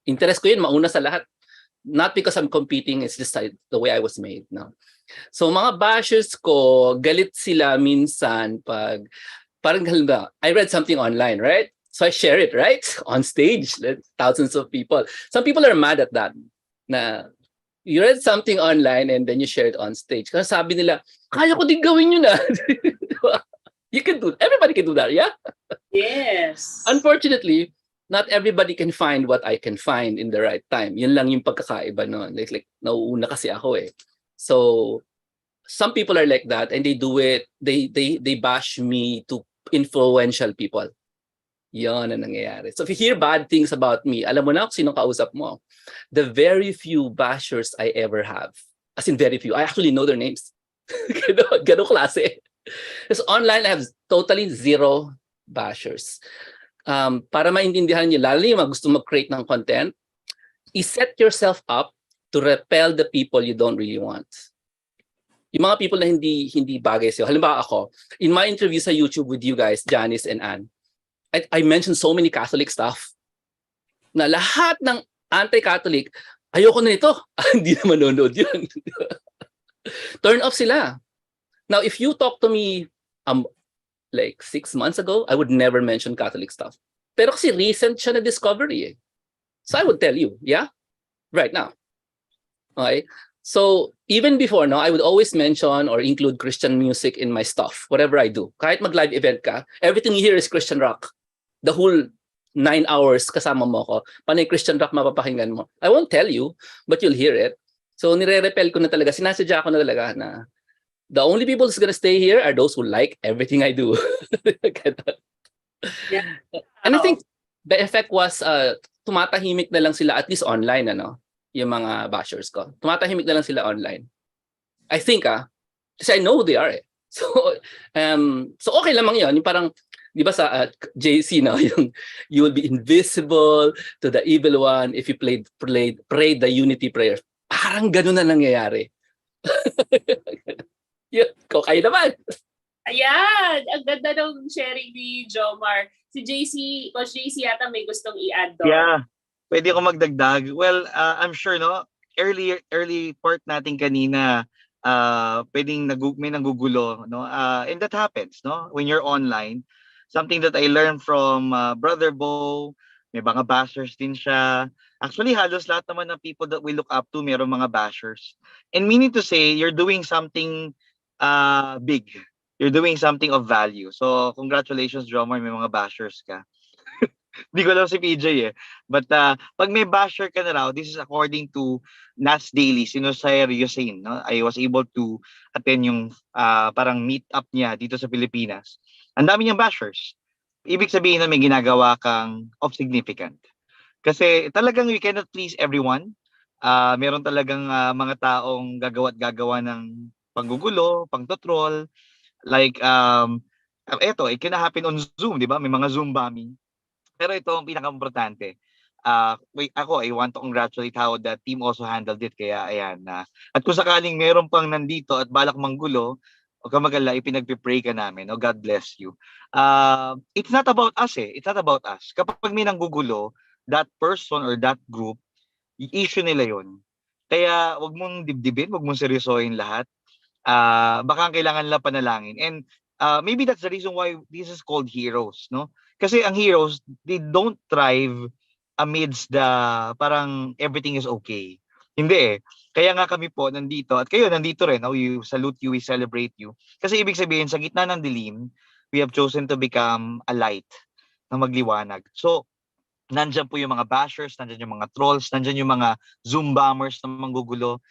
Interest ko yun, mauna sa lahat. Not because I'm competing, it's just the way I was made. No? So mga bashers ko, galit sila minsan pag, parang halimbawa, I read something online, right? So I share it, right? On stage, thousands of people. Some people are mad at that. Na You read something online and then you share it on stage. Kasi sabi nila, kaya ko din gawin yun ah. You can do, everybody can do that, yeah? Yes. Unfortunately, not everybody can find what I can find in the right time. Yun lang yung pagkakaiba nun. Like nauuna kasi ako eh. So, some people are like that and they do it, they bash me to influential people. Yon ang nangyayari. So if you hear bad things about me, alam mo na kung sinong kausap mo. The very few bashers I ever have, as in very few, I actually know their names. Ganun klase. Because online, I have totally zero bashers. Para maintindihan niyo, lalo yung gusto mag-create ng content, i-set yourself up to repel the people you don't really want. Yung mga people na hindi bagay sa'yo. Halimbawa ako, in my interview sa YouTube with you guys, Janice and Ann, I mentioned so many Catholic stuff na lahat ng anti-Catholic, ayoko na nito. Hindi na manonood yun. Turn off sila. Now, if you talk to me like 6 months ago, I would never mention Catholic stuff. Pero kasi recent siya na discovery eh. So I would tell you, yeah? Right now. Okay? So even before, no, I would always mention or include Christian music in my stuff, whatever I do. Kahit mag-live event ka, everything you hear is Christian rock. The whole 9 hours kasama mo ko, panay Christian rock mapapakinggan mo. I won't tell you, but you'll hear it. So nire-repel ko na talaga, sinasadya ko na talaga na the only people who's gonna stay here are those who like everything I do. Yeah. And I think the effect was tumatahimik na lang sila at least online, ano, yung mga bashers ko. Tumatahimik na lang sila online. I think kasi I know who they are eh. So okay lamang yun. Yung parang, di ba sa JC, no? Yung, you will be invisible to the evil one if you prayed the unity prayer. Parang ganun na nangyayari. Yun, kayo naman. Ayan, ang ganda ng sharing ni Jomar. Si JC, Coach JC yata may gustong i-add doon. Yeah, pwede ako magdagdag. Well, I'm sure, no, early part natin kanina, pwedeng may nagugulo, no? And that happens, no? When you're online. Something that I learned from Brother Bo, may mga bashers din siya. Actually, halos lahat naman ng people that we look up to, mayroong mga bashers. And meaning to say, you're doing something big. You're doing something of value. So, congratulations, Jomar, may mga bashers ka. Hindi ko alam si PJ eh. But pag may basher ka na raw, this is according to Nas Daily, Sinosire Yusain. No? I was able to attend yung parang meet up niya dito sa Pilipinas. Ang dami niyang bashers. Ibig sabihin na may ginagawa kang of significant. Kasi talagang we cannot please everyone. Meron talagang mga taong gagawa ng panggugulo, pangtotroll. Like, eto, it can happen on Zoom, di ba? May mga Zoom bombing. Pero ito ang pinaka-importante. Ako, I want to congratulate how the team also handled it. Kaya, ayan. At kung sakaling meron pang nandito at balak manggulo, huwag ka magala, ipinagpipray ka namin. Oh, God bless you. It's not about us eh. It's not about us. Kapag may nanggugulo, that person or that group, issue nila yun. Kaya, wag mong dibdibin, wag mong seryosohin lahat. Baka kailangan nila panalangin. And maybe that's the reason why this is called heroes, no? Kasi ang heroes, they don't thrive amidst the parang everything is okay. Hindi eh. Kaya nga kami po nandito at kayo nandito rin. Oh, we salute you, we celebrate you. Kasi ibig sabihin, sa gitna ng dilim, we have chosen to become a light na magliwanag. So, nandyan po yung mga bashers, nandyan yung mga trolls, nandyan yung mga Zoom bombers na manggugulo.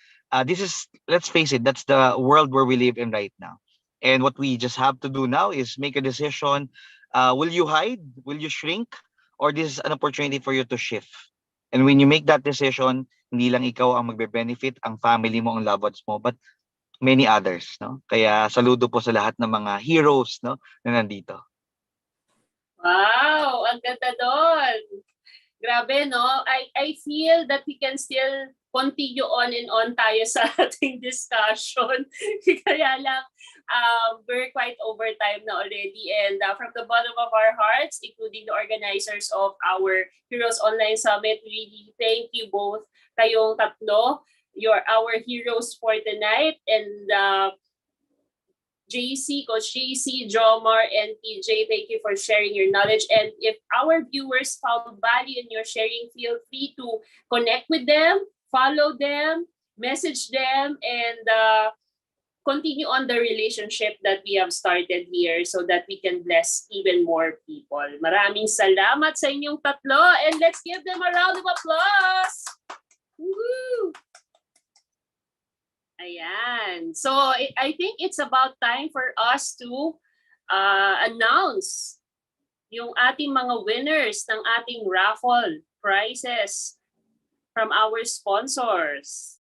This is, let's face it, that's the world where we live in right now. And what we just have to do now is make a decision. Will you hide? Will you shrink? Or this is an opportunity for you to shift? And when you make that decision, hindi lang ikaw ang magbe-benefit, ang family mo, ang loved ones mo, but many others, no? Kaya saludo po sa lahat ng mga heroes, no, na nandito. Wow, ang ganda doon. Grabe, no? I feel that we can still continue on and on tayo sa ating discussion. Kaya lang, we're quite over time na already. And from the bottom of our hearts, including the organizers of our Heroes Online Summit, really thank you both, kayong tatlo. You're our heroes for tonight. And JC, Coach JC, Jomar, and PJ, thank you for sharing your knowledge. And if our viewers found value in your sharing, feel free to connect with them, follow them, message them and continue on the relationship that we have started here so that we can bless even more people. Maraming salamat sa inyong tatlo and let's give them a round of applause. Woo! Ayan. So I think it's about time for us to announce yung ating mga winners ng ating raffle prizes from our sponsors.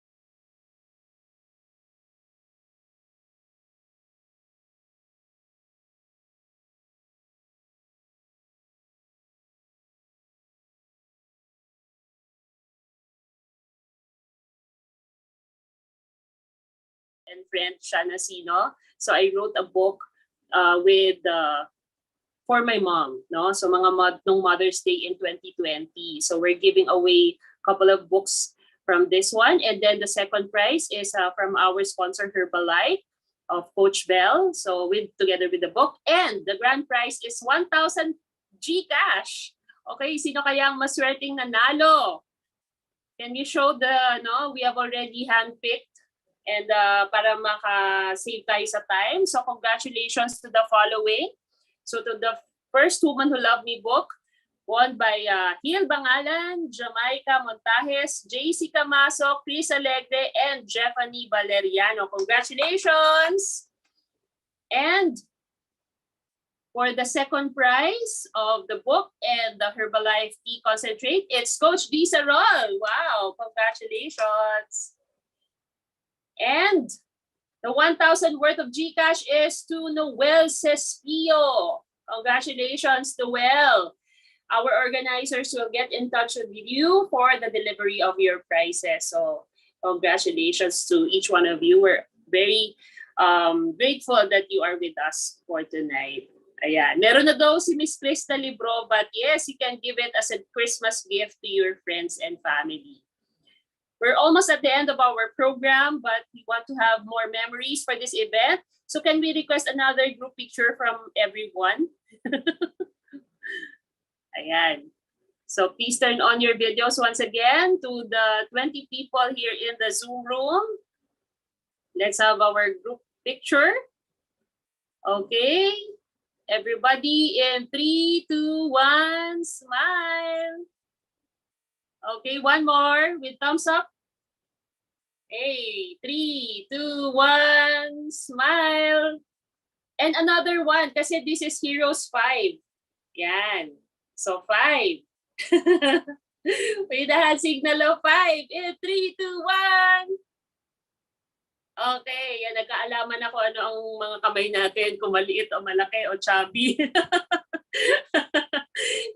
And friend siya na sino. So I wrote a book with for my mom, no? So nung Mother's Day in 2020. So we're giving away a couple of books from this one, and then the second prize is from our sponsor Herbalife of Coach Bell. So together with the book, and the grand prize is 1,000 GCash. Okay, sino kaya ang maswerteng nanalo? Can you show we have already handpicked and para maka-save tayo sa time. So congratulations to the following. So to the first Woman Who Loved Me book, won by Hil Bangalan, Jamaica Montajes, JC Camaso, Chris Alegre, and Jeffany Valeriano. Congratulations! And for the second prize of the book and the Herbalife Tea Concentrate, it's Coach D. Sarol. Wow, congratulations! And the 1,000 worth of GCash is to Noel Cespio. Congratulations, Noel. Our organizers will get in touch with you for the delivery of your prizes. So congratulations to each one of you. We're very grateful that you are with us for tonight. Ayan. Meron na daw si Miss Krista libro, but yes, you can give it as a Christmas gift to your friends and family. We're almost at the end of our program, but we want to have more memories for this event. So can we request another group picture from everyone? Ayan. So please turn on your videos once again to the 20 people here in the Zoom room. Let's have our group picture. Okay. Everybody in 3, 2, 1, smile. Okay, one more with thumbs up. Hey, 3, 2, 1, smile. And another one, kasi this is Heroes 5. Yan. So 5. With the hand signal of 5. In 3, 2, 1. Okay, yan, nagkaalaman ako ano ang mga kamay natin, kung maliit o malaki o chubby.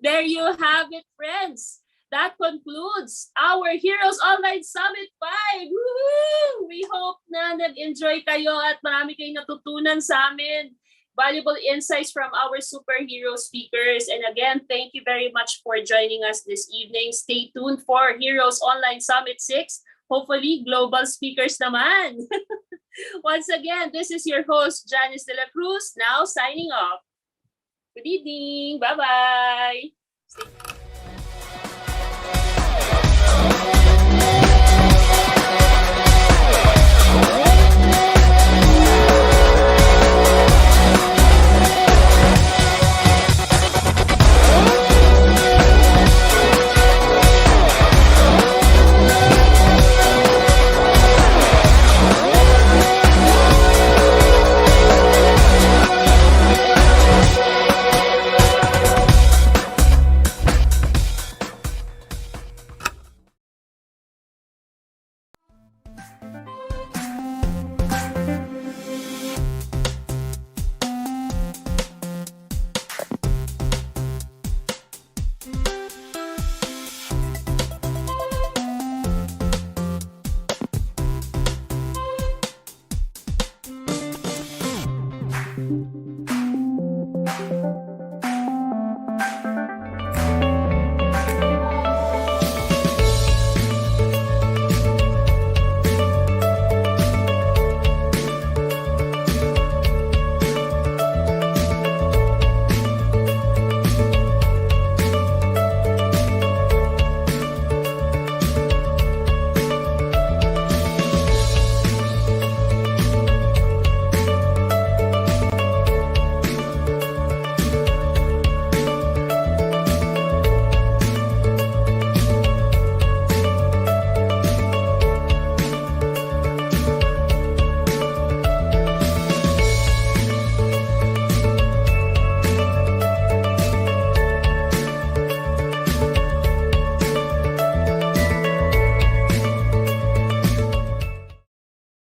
There you have it, friends. That concludes our Heroes Online Summit 5. Woo! We hope na nag-enjoy kayo at marami kayong natutunan sa amin. Valuable insights from our superhero speakers. And again, thank you very much for joining us this evening. Stay tuned for Heroes Online Summit 6. Hopefully, global speakers naman. Once again, this is your host, Janice Delacruz, now signing off. Good evening. Bye-bye.